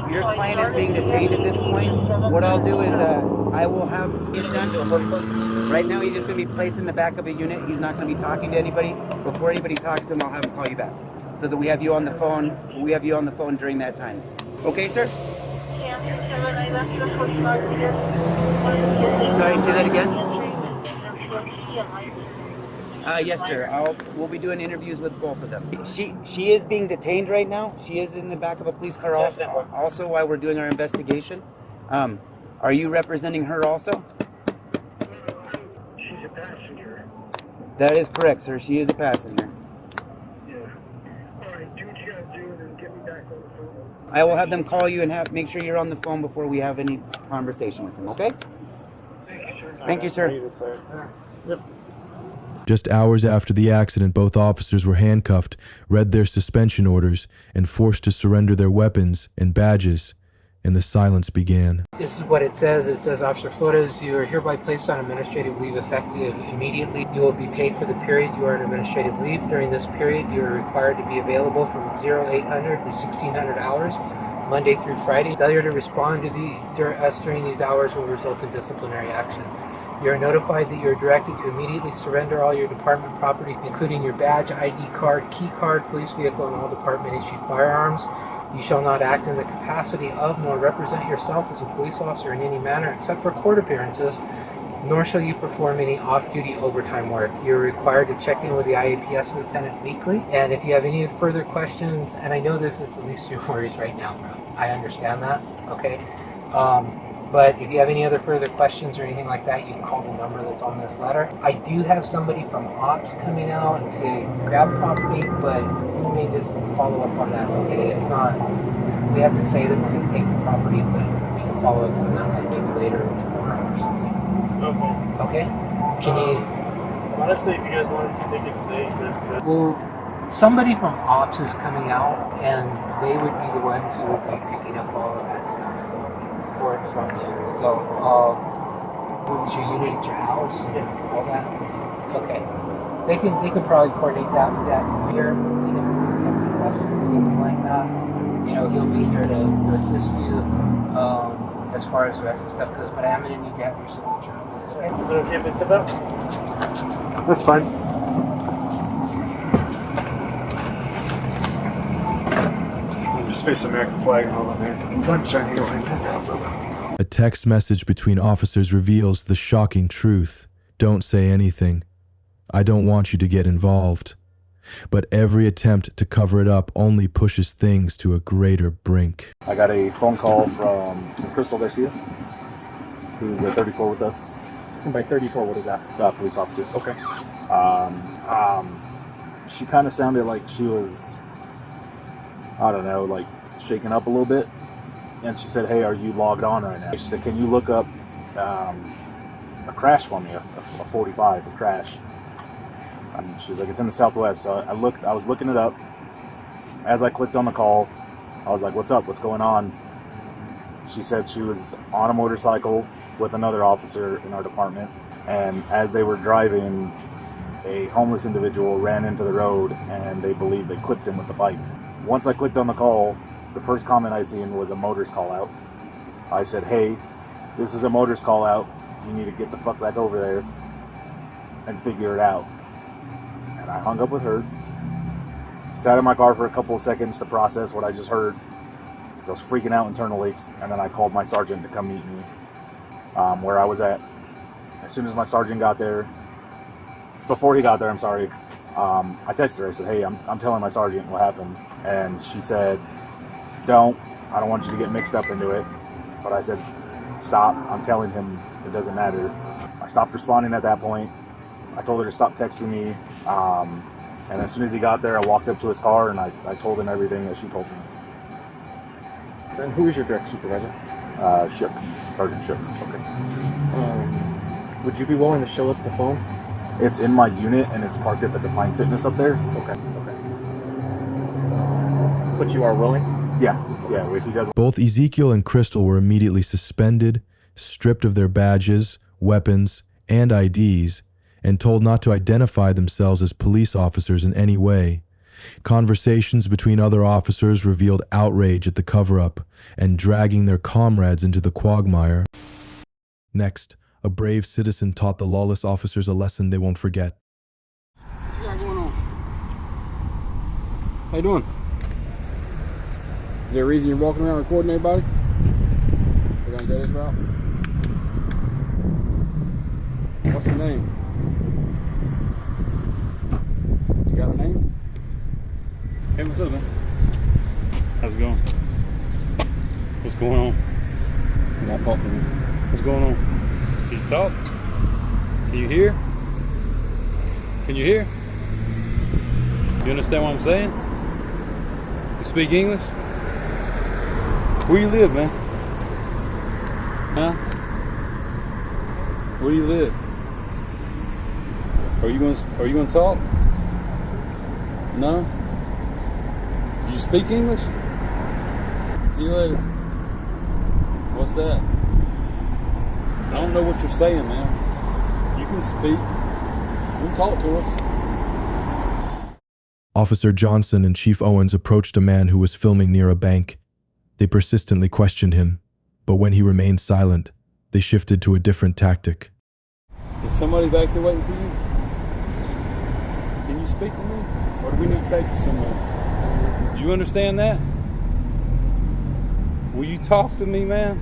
your client is being detained at this point. What I'll do is I will have... He's done. Right now, he's just going to be placed in the back of a unit. He's not going to be talking to anybody. Before anybody talks to him, I'll have him call you back. So that we have you on the phone. We have you on the phone during that time. Okay, sir? Sorry, say that again? Yes, sir. We'll be doing interviews with both of them. She is being detained right now. She is in the back of a police car also while we're doing our investigation. Are you representing her also? She's a That is correct, sir. She is a passenger. I will have them call you and make sure you're on the phone before we have any conversation with them, okay? Thank you, sir. Yep. Just hours after the accident, both officers were handcuffed, read their suspension orders, and forced to surrender their weapons and badges, and the silence began. This is what it says. It says, Officer Flores, you are hereby placed on administrative leave effective immediately. You will be paid for the period you are on administrative leave. During this period, you are required to be available from 0800 to 1600 hours, Monday through Friday. Failure to respond to us during these hours will result in disciplinary action. You are notified that you are directed to immediately surrender all your department property, including your badge, ID card, key card, police vehicle, and all department-issued firearms. You shall not act in the capacity of nor represent yourself as a police officer in any manner except for court appearances, nor shall you perform any off-duty overtime work. You're required to check in with the IAPS lieutenant weekly, and if you have any further questions, and I know this is the least of your worries right now, bro. I understand that, okay? But if you have any other further questions or anything like that, you can call the number that's on this letter. I do have somebody from Ops coming out to grab property, but we may just follow up on that, okay? It's not, we have to say that we're going to take the property, but we can follow up on that like maybe later or tomorrow or something. Okay? Can you... Honestly, if you guys wanted to take it today, you guys could. Well, somebody from Ops is coming out, and they would be the ones who would be picking up all of that stuff for it from you. So, is your unit at your house and all that? Okay. They can probably coordinate that with that here. You know, if you have any questions, anything like that, you know, he'll be here to assist you as far as the rest of the stuff goes. But I am going to need to have your signature on this. Is it okay if I step out? That's fine. Just face the American flag and all on there. Sunshine here. A text message between officers reveals the shocking truth. Don't say anything. I don't want you to get involved. But every attempt to cover it up only pushes things to a greater brink. I got a phone call from Crystal Garcia, who's at 34 with us. And by 34, what is that? Police officer. Okay. She kind of sounded like she was, I don't know, like shaken up a little bit. And she said, hey, are you logged on right now? She said, can you look up a crash for me, a 45, a crash. She was like, it's in the Southwest. So I was looking it up. As I clicked on the call, I was like, what's up? What's going on? She said she was on a motorcycle with another officer in our department. And as they were driving, a homeless individual ran into the road and they believe they clipped him with the bike. Once I clicked on the call, the first comment I seen was a motor's call out. I said, hey, this is a motor's call out. You need to get the fuck back over there and figure it out. And I hung up with her, sat in my car for a couple of seconds to process what I just heard, because I was freaking out internally. And then I called my sergeant to come meet me where I was at. As soon as my sergeant got there, before he got there, I'm sorry, I texted her. I said, hey, I'm telling my sergeant what happened. And she said, I don't want you to get mixed up into it. But I said, stop. I'm telling him it doesn't matter. I stopped responding at that point. I told her to stop texting me. And as soon as he got there, I walked up to his car and I told him everything that she told me. And who is your direct supervisor? Ship. Sergeant Ship. Okay. Would you be willing to show us the phone? It's in my unit and it's parked at the Defined Fitness up there. Okay. But you are willing? Yeah. If you guys. Both Ezekiel and Crystal were immediately suspended, stripped of their badges, weapons, and IDs, and told not to identify themselves as police officers in any way. Conversations between other officers revealed outrage at the cover-up and dragging their comrades into the quagmire. Next, a brave citizen taught the lawless officers a lesson they won't forget. What you got going on? How you doing? Is there a reason you're walking around recording everybody? We're gonna go this route. What's your name? You got a name? Hey, what's up, man? How's it going? What's going on? You're not talking to me. What's going on? Can you talk? Can you hear? Can you hear? You understand what I'm saying? You speak English? Where you live, man? Huh? Where do you live? Are you gonna talk? No? Do you speak English? See you later. What's that? I don't know what you're saying, man. You can speak. You can talk to us. Officer Johnson and Chief Owens approached a man who was filming near a bank. They persistently questioned him, but when he remained silent, they shifted to a different tactic. Is somebody back there waiting for you? Can you speak to me? Or do we need to take you somewhere? Do you understand that? Will you talk to me, man?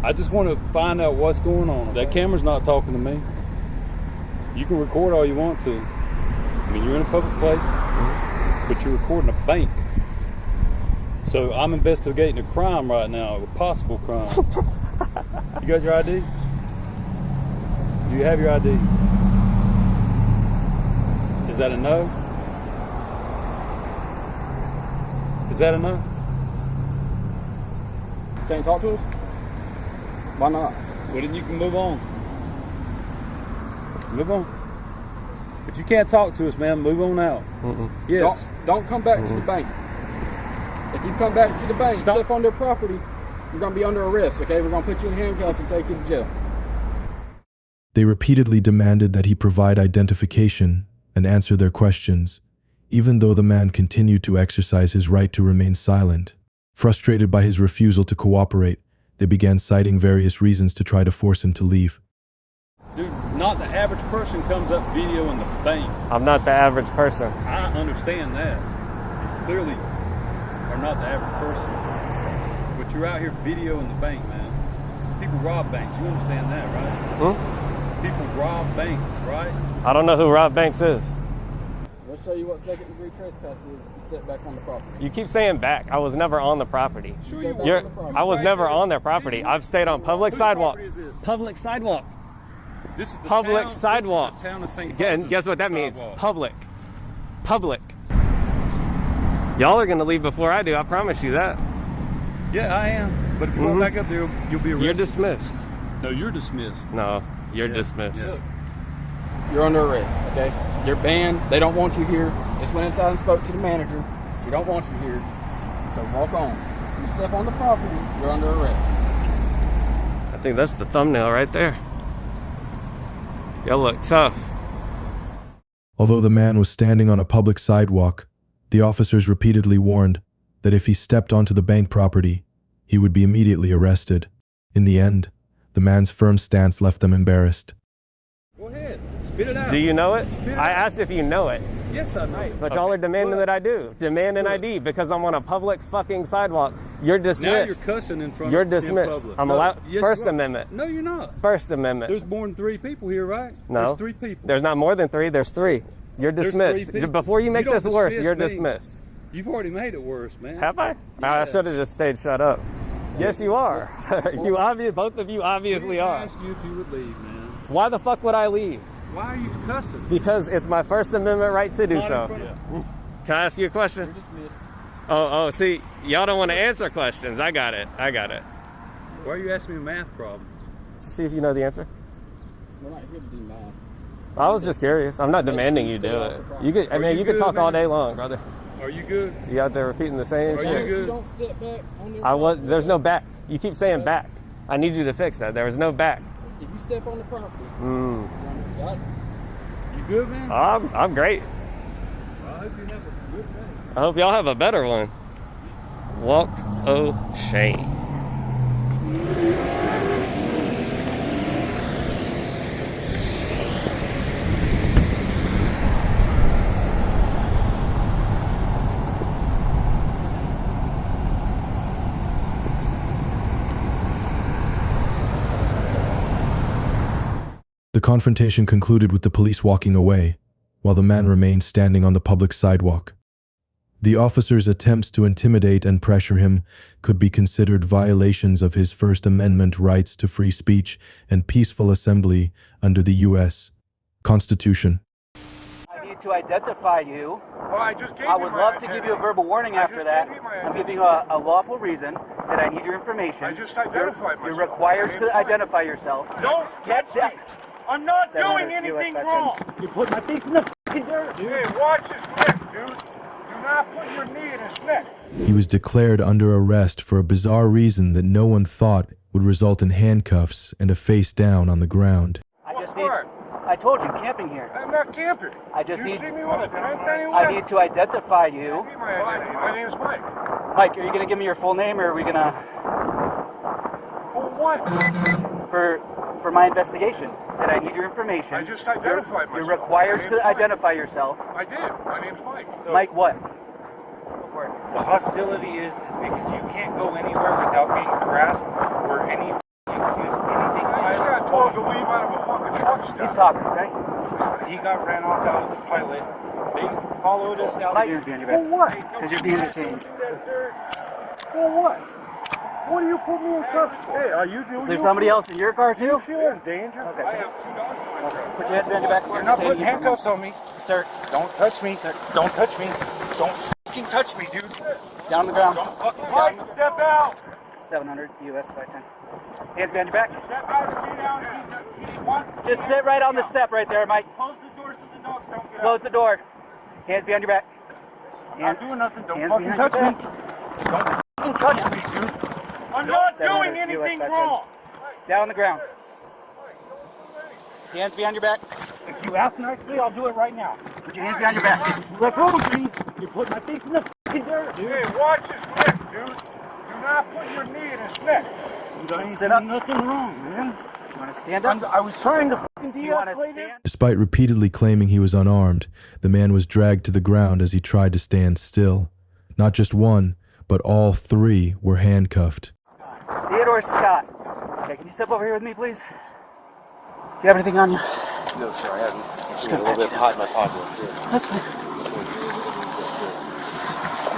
I just want to find out what's going on. That camera's not talking to me. You can record all you want to. I mean, you're in a public place, but you're recording a bank. So I'm investigating a crime right now, a possible crime. You got your ID? Do you have your ID? Is that a no? Is that a no? Can't talk to us? Why not? Well, then you can move on. Move on. If you can't talk to us, man, move on out. Yes. Don't come back to the bank. If you come back to the bank, step on their property, you're going to be under arrest, okay? We're going to put you in handcuffs and take you to jail. They repeatedly demanded that he provide identification and answer their questions, even though the man continued to exercise his right to remain silent. Frustrated by his refusal to cooperate, they began citing various reasons to try to force him to leave. Dude, not the average person comes up video in the bank. I'm not the average person. I understand that. You clearly are not the average person. But you're out here video in the bank, man. People rob banks. You understand that, right? People rob banks, right? I don't know who Rob Banks is. Let's show you what second-degree trespass is if you step back on the property. You keep saying back. I was never on the property. Sure you were. I was never on their property. I've stayed on public sidewalk. Public sidewalk. This is the public town, sidewalk. This is the town of St. Again, guess what that means? Sidewalk. Public. Public. Y'all are going to leave before I do. I promise you that. Yeah, I am. But if you go back up there, you'll be arrested. You're dismissed. No, you're dismissed. No, you're dismissed. Yeah. You're under arrest, okay? You're banned. They don't want you here. Just went inside and spoke to the manager. She don't want you here. So walk on. You step on the property, you're under arrest. I think that's the thumbnail right there. Y'all look tough. Although the man was standing on a public sidewalk, the officers repeatedly warned that if he stepped onto the bank property, he would be immediately arrested. In the end, the man's firm stance left them embarrassed. Go ahead. Spit it out. Do you know it? Spit I it out. asked if you know it. Yes, I know. But y'all are demanding that I do. Demand an ID because I'm on a public fucking sidewalk. You're dismissed. Now you're cussing in front You're of dismissed. in public. I'm No, allowed. yes, First you are. Amendment. No, you're not. First Amendment. There's more than 3 people here, right? No. There's 3 people. There's not more than 3. There's 3. You're There's dismissed. 3 people. Before you make don't this worse, dismiss you're me. dismissed. You've already made it worse, man. Have I? Yeah. I should have just stayed shut up. Yes, you are. Both of you obviously I are. asked you if you would leave, man. Why the fuck would I leave? Why are you cussing? Because it's my First Amendment right to do Not in so. front of- Can I ask you a question? You're dismissed. Oh, see, y'all don't want to answer questions. I got it. Why are you asking me a math problem? To see if you know the answer. We're not here to do math. I was just curious. I'm not demanding you do it. You could. I mean, you could good, talk all man? day long, brother. Are you good? You out there repeating the same Are shit. you good? You don't step back on their There's no back. You keep saying back. I need you to fix that. There is no back. If you step on the property, got it. You good, man? I'm great. I hope you have a good day. I hope y'all have a better one. Walk o' shame. The confrontation concluded with the police walking away, while the man remained standing on the public sidewalk. The officers' attempts to intimidate and pressure him could be considered violations of his First Amendment rights to free speech and peaceful assembly under the U.S. Constitution. need to identify you. Well, I just gave I would love to give you a verbal warning after that. I'm giving you a lawful reason that I need your information. I just identified myself. You're required to identify yourself. Don't touch me. I'm not doing anything wrong. You put my face in the fucking dirt. Hey, watch his neck, dude. Do not put your knee in his neck. He was declared under arrest for a bizarre reason that no one thought would result in handcuffs and a face down on the ground. I told you, camping here. I'm not camping. I just you need. See me with a tent anywhere? I need to identify you. My name's Mike. Mike, are you gonna give me your full name, or are we gonna? For what? For my investigation. That I need your information. I just identified myself. You're required to identify yourself. I did. My name's Mike. So, Mike, what? The hostility is because you can't go anywhere without being harassed or any excuse, anything. I just got told to leave out of a fucking truck stop. He's talking, okay? He got ran off out of the pilot. They followed us out. Mike, for what? Because you're being detained. For what? What do you put me in cuffs for? Hey, are you doing? Is there somebody else in your car too? You feel in danger? Okay. I have 2 dogs in my truck. Put your hands behind your back. You're not putting handcuffs on me. Sir. Don't touch me. Sir. Don't touch me. Don't fucking touch me, dude. Down on the ground. Don't fucking Mike, step out. 700 US 510. Hands behind your back. Step out and sit down. He wants to Just sit right on the step right there, Mike. Close the door so the dogs don't get out. Close the door. Hands behind your back. I'm not doing nothing. Don't hands fucking touch me. Don't fucking touch me, dude. I'm not doing anything wrong. Down on the ground. Hands behind your back. If you ask nicely, I'll do it right now. Put your hands behind your back. Let go of me. You put my face in the fucking dirt. Hey, watch his neck, dude. Do not put your knee in his neck. You ain't sit up. Nothing wrong, man. You want to stand up? I was trying to fucking de-escalate it. Despite repeatedly claiming he was unarmed, the man was dragged to the ground as he tried to stand still. Not just one, but all 3 were handcuffed. Theodore Scott. Okay, can you step over here with me, please? Do you have anything on you? No, sir, I haven't. I'm just gonna pat you down. Hot in my pocket. That's fine.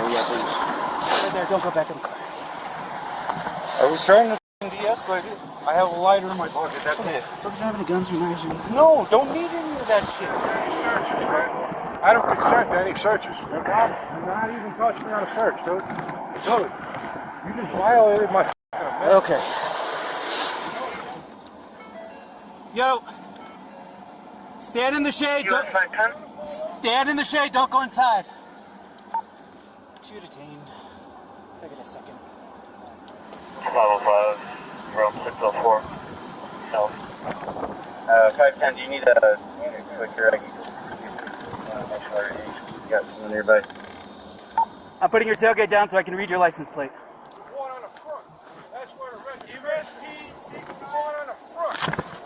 Right there, don't go back in the car. I was trying to de-escalate it. I have a lighter in my pocket, that's it. So, do you have any guns or knives or anything? No, don't need any of that shit. I don't consent to any searches. You're not even touching me on a search, dude. Dude, you just violated my Okay. Yo. Stand in the shade. Stand in the shade. Don't go inside. 2 detained. Take it a second. 505, room 604. No. 510, do you need a quick here? I can make sure you got someone nearby. I'm putting your tailgate down so I can read your license plate. One on the front. That's where the registration is. The one on the front.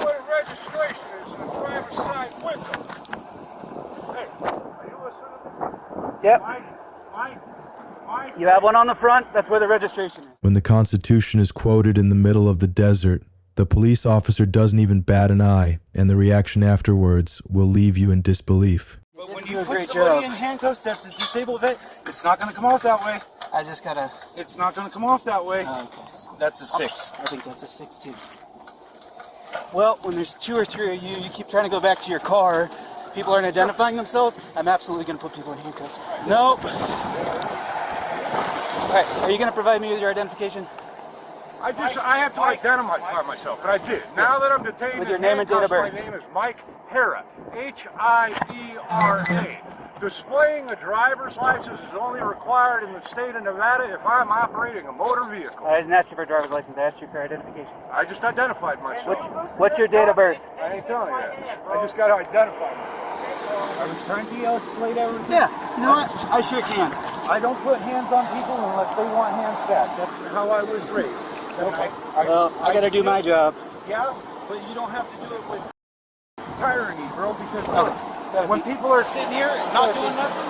Where the registration is in the driver's side window. Hey, are you listening? Yep. Mike. You have one on the front. That's where the registration is. When the Constitution is quoted in the middle of the desert, the police officer doesn't even bat an eye, and the reaction afterwards will leave you in disbelief. But when you put somebody in handcuffs that's a disabled vet, it's not going to come off that way. I just gotta... It's not going to come off that way. Okay. So that's a 6. I think that's a 6 too. Well, when there's 2 or 3 of you, you keep trying to go back to your car, people aren't identifying themselves, I'm absolutely going to put people in handcuffs. Nope. Alright, are you going to provide me with your identification? I have to identify myself, but I did. Now that I'm detained with your name and date of birth. My name is Mike Hera, H-I-E-R-A. Displaying a driver's license is only required in the state of Nevada if I'm operating a motor vehicle. I didn't ask you for a driver's license, I asked you for identification. I just identified myself. What's your date of birth? I ain't telling you that. I just got to identify myself. I was trying to de-escalate everything. Yeah, you know what? I sure can. I don't put hands on people unless they want hands back. That's how I was raised. Okay. Well, I gotta do my job. Yeah, but you don't have to do it with tyranny, bro, because when people are sitting here not doing nothing.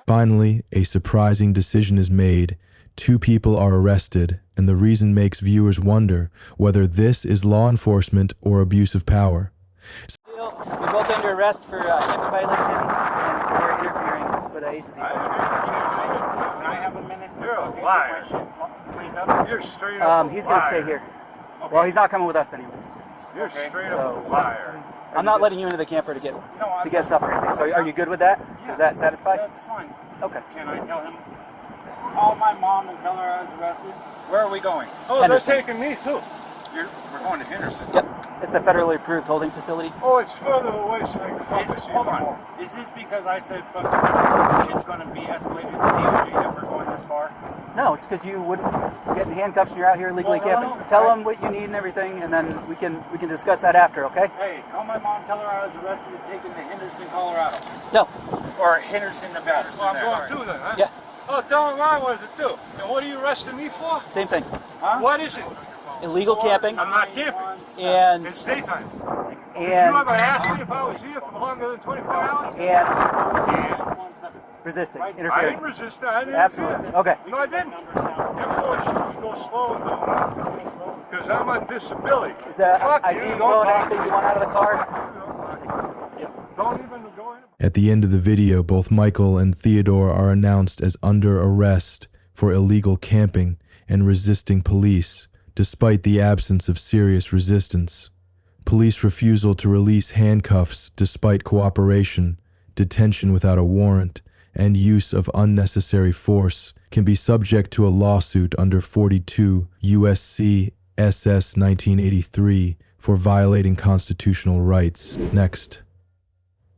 Finally, a surprising decision is made. 2 people are arrested, and the reason makes viewers wonder whether this is law enforcement or abuse of power. You're both under arrest for camping violation and for interfering with the agency. Can I have a minute to... You're a liar. You're straight up he's going to stay here. Well, he's not coming with us anyways. You're straight up a liar. I'm not letting you into the camper to get stuff or anything. So are you good with that? Does that satisfy? That's fine. Okay. Can I tell him? Call my mom and tell her I was arrested. Where are we going? Oh, Henderson. they're taking me too. We're going to Henderson. Yep. It's a federally approved holding facility. Oh, it's further away, so I can focus. Hold on. Is this because I said it's going to be escalated to DOJ that we're going this far? No, it's because you wouldn't get in handcuffs and you're out here illegally camping. Tell them what you need and everything, and then we can discuss that after, okay? Hey, call my mom, tell her I was arrested and taken to Henderson, Colorado. No. Or Henderson, Nevada. Well, I'm going too then, huh? Yeah. Oh, tell them I was it too. And what are you arresting me for? Same thing. Huh? What is it? Illegal camping. I'm not camping. And it's daytime. And did you ever ask me if I was here for longer than 24 hours? And resisting, interfering. I didn't resist. I didn't Absolutely. interfere. Okay. No, I didn't. Therefore, you should go slow and go. Because I'm on disability. Is that Fuck ID, you, phone, talk. anything you want out of the car? Don't even go in. At the end of the video, both Michael and Theodore are announced as under arrest for illegal camping and resisting police, despite the absence of serious resistance. Police refusal to release handcuffs despite cooperation, detention without a warrant, and use of unnecessary force can be subject to a lawsuit under 42 U.S.C. SS 1983 for violating constitutional rights. Next.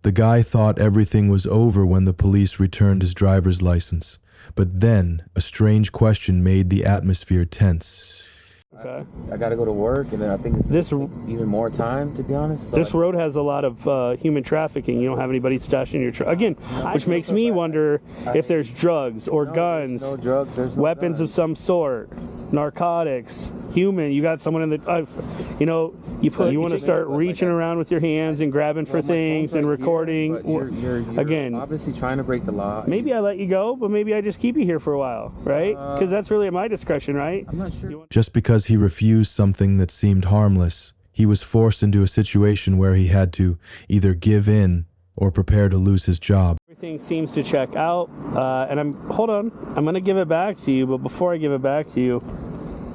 The guy thought everything was over when the police returned his driver's license, but then a strange question made the atmosphere tense. Okay. I got to go to work, and then I think it's even more time, to be honest. So this road has a lot of human trafficking. You don't have anybody stashing your truck. Again, which makes me wonder if there's drugs or guns, no drugs, there's no weapons guns. of some sort, narcotics, human. You got someone in the, you want to start reaching around with your hands and grabbing for things and recording. You're again, obviously trying to break the law. Maybe I let you go, but maybe I just keep you here for a while, right? Because that's really at my discretion, right? I'm not sure. Just because he refused something that seemed harmless, he was forced into a situation where he had to either give in or prepare to lose his job. Everything seems to check out, and I'm going to give it back to you, but before I give it back to you,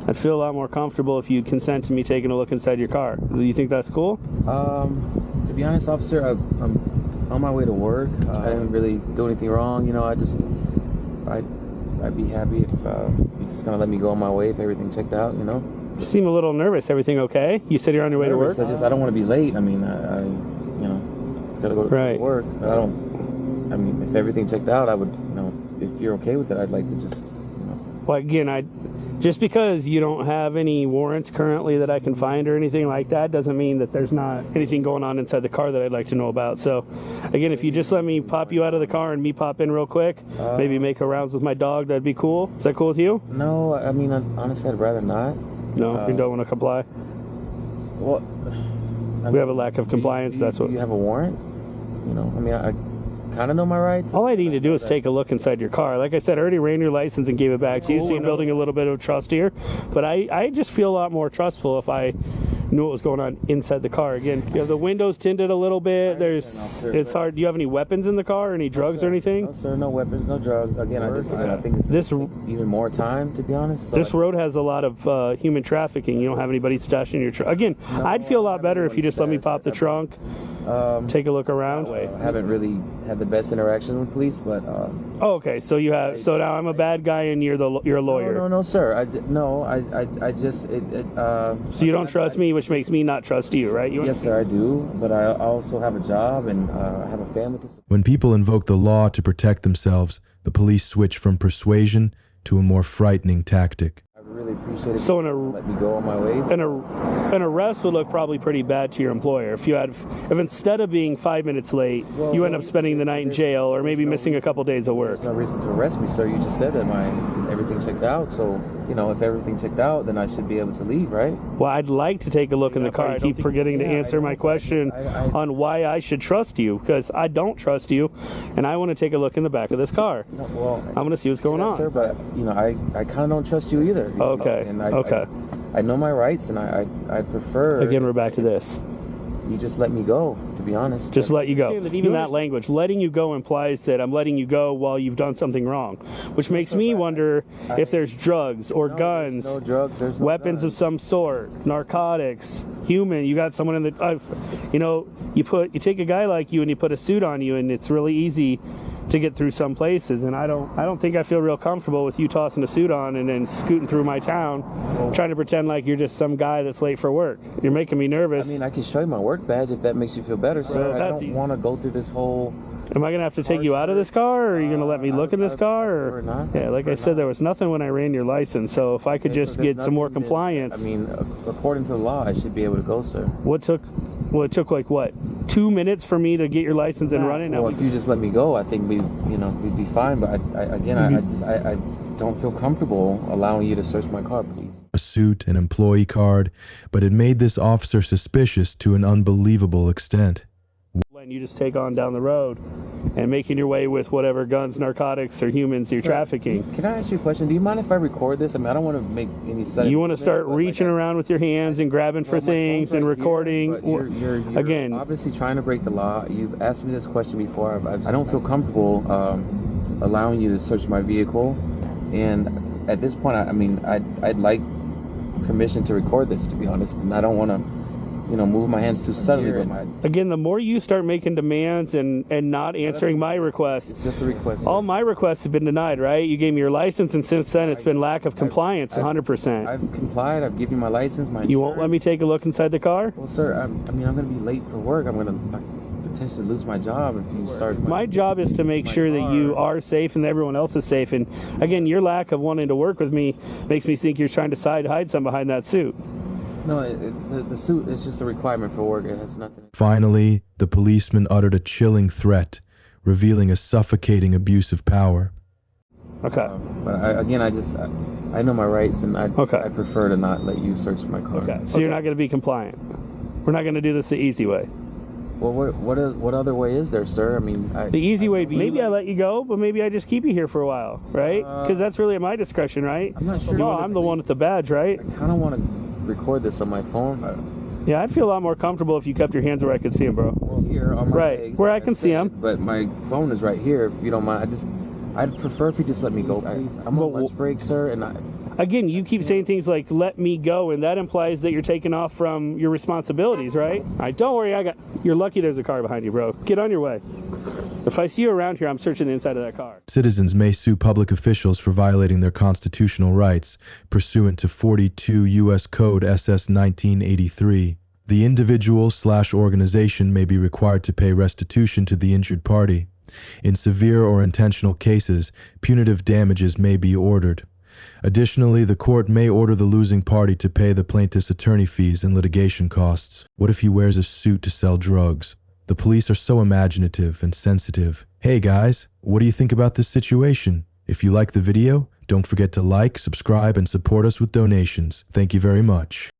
I'd feel a lot more comfortable if you'd consent to me taking a look inside your car. Do you think that's cool? To be honest, officer, I'm on my way to work. I didn't really do anything wrong. I'd be happy if you just kind of let me go on my way if everything checked out, You seem a little nervous. Everything okay? You said you're on your way to work? I don't want to be late. I mean, I gotta go to work. But if everything checked out, I would, if you're okay with it, I'd like to just, Well, again, just because you don't have any warrants currently that I can find or anything like that doesn't mean that there's not anything going on inside the car that I'd like to know about. So, again, if you just let me pop you out of the car and me pop in real quick, maybe make a rounds with my dog, that'd be cool. Is that cool with you? No, I mean, honestly, I'd rather not. No, you don't want to comply? Well, we have a lack of compliance. That's what. You have a warrant? I kind of know my rights. All I need to do is take a look inside your car. Like I said, I already ran your license and gave it back to you, so you're building a little bit of trust here. But I just feel a lot more trustful if I knew what was going on inside the car. Again, you have the windows tinted a little bit. It's hard. Do you have any weapons in the car, or any drugs or anything? No, sir. No weapons, no drugs. Again, I think it's even more time, to be honest. This road has a lot of human trafficking. You don't have anybody stashing your truck. Again, I'd feel a lot better if you just let me pop the trunk, take a look around. I haven't really had the best interaction with police, but okay. So you have. So now I'm a bad guy, and you're a lawyer. No, sir. So you don't trust me, which makes me not trust you, right? Yes, sir, I do. But I also have a job, and I have a family to support. When people invoke the law to protect themselves, the police switch from persuasion to a more frightening tactic. I really appreciate it. So let me go on my way. An arrest would look probably pretty bad to your employer if instead of being 5 minutes late, you end up spending the night in jail or maybe missing a couple days of work. There's no reason to arrest me, sir. You just said that everything checked out. So if everything checked out, then I should be able to leave, right? Well, I'd like to take a look in the car. I keep forgetting to answer my question on why I should trust you, because I don't trust you, and I want to take a look in the back of this car. I'm going to see what's going on. Sir, but I kind of don't trust you either. Okay. And I know my rights, and I prefer. Again, we're back to this. you just let me go, to be honest. Just let you go. Even that language, letting you go, implies that I'm letting you go while you've done something wrong, which makes me wonder if there's drugs or guns, no drugs, there's no weapons of some sort, narcotics, human. You got someone in the, you know, you take a guy like you and you put a suit on you, and it's really easy to get through some places, and I don't think I feel real comfortable with you tossing a suit on and then scooting through my town, trying to pretend like you're just some guy that's late for work. You're making me nervous. I mean, I can show you my work badge if that makes you feel better, sir. I don't want to go through this whole... Am I going to have to take you out of this car, or are you going to let me look in this car? Or not. Yeah, like I said, there was nothing when I ran your license, so if I could just get some more compliance... I mean, according to the law, I should be able to go, sir. It took like, what, 2 minutes for me to get your license and run it? Well, if you just let me go, I think we'd be fine, but I don't feel comfortable allowing you to search my car, please. A suit, an employee card, but it made this officer suspicious to an unbelievable extent. And you just take on down the road and making your way with whatever guns, narcotics, or humans you're trafficking. Can I ask you a question? Do you mind if I record this? I mean, I don't want to make any sudden... You want to start reaching around with your hands and grabbing for things and recording. You're again, obviously trying to break the law. You've asked me this question before. I don't feel comfortable allowing you to search my vehicle. And at this point, I mean, I'd like permission to record this, to be honest. And I don't want to, move my hands too suddenly. Again, the more you start making demands and not answering my requests, it's just a request. All my requests have been denied, right? You gave me your license, and since then it's been lack of compliance, 100%. I've complied. I've given you my license, my insurance. You won't let me take a look inside the car? Well, sir, I'm going to be late for work. I'm going to potentially lose my job if you start. My job is to make sure that you are safe and everyone else is safe. And again, your lack of wanting to work with me makes me think you're trying to hide something behind that suit. No, the suit is just a requirement for work. It has nothing. Finally, the policeman uttered a chilling threat, revealing a suffocating abuse of power. Okay. But I know my rights, and I prefer to not let you search my car. Okay. So you're not going to be compliant. We're not going to do this the easy way. Well, what other way is there, sir? I mean, the easy way, maybe I let you go, but maybe I just keep you here for a while, right? Because that's really at my discretion, right? I'm not sure. No, I'm the one with the badge, right? I kind of want to record this on my phone. Yeah, I'd feel a lot more comfortable if you kept your hands where I could see them, bro. Well, here on my legs, where I can see them. But my phone is right here. If you don't mind, I'd prefer if you just let me go, please. I'm on lunch break, sir, and Again, you keep saying things like, let me go, and that implies that you're taking off from your responsibilities, right? All right, don't worry, you're lucky there's a car behind you, bro. Get on your way. If I see you around here, I'm searching the inside of that car. Citizens may sue public officials for violating their constitutional rights, pursuant to 42 U.S. Code SS 1983. The individual/organization may be required to pay restitution to the injured party. In severe or intentional cases, punitive damages may be ordered. Additionally, the court may order the losing party to pay the plaintiff's attorney fees and litigation costs. What if he wears a suit to sell drugs? The police are so imaginative and sensitive. Hey guys, what do you think about this situation? If you like the video, don't forget to like, subscribe, and support us with donations. Thank you very much.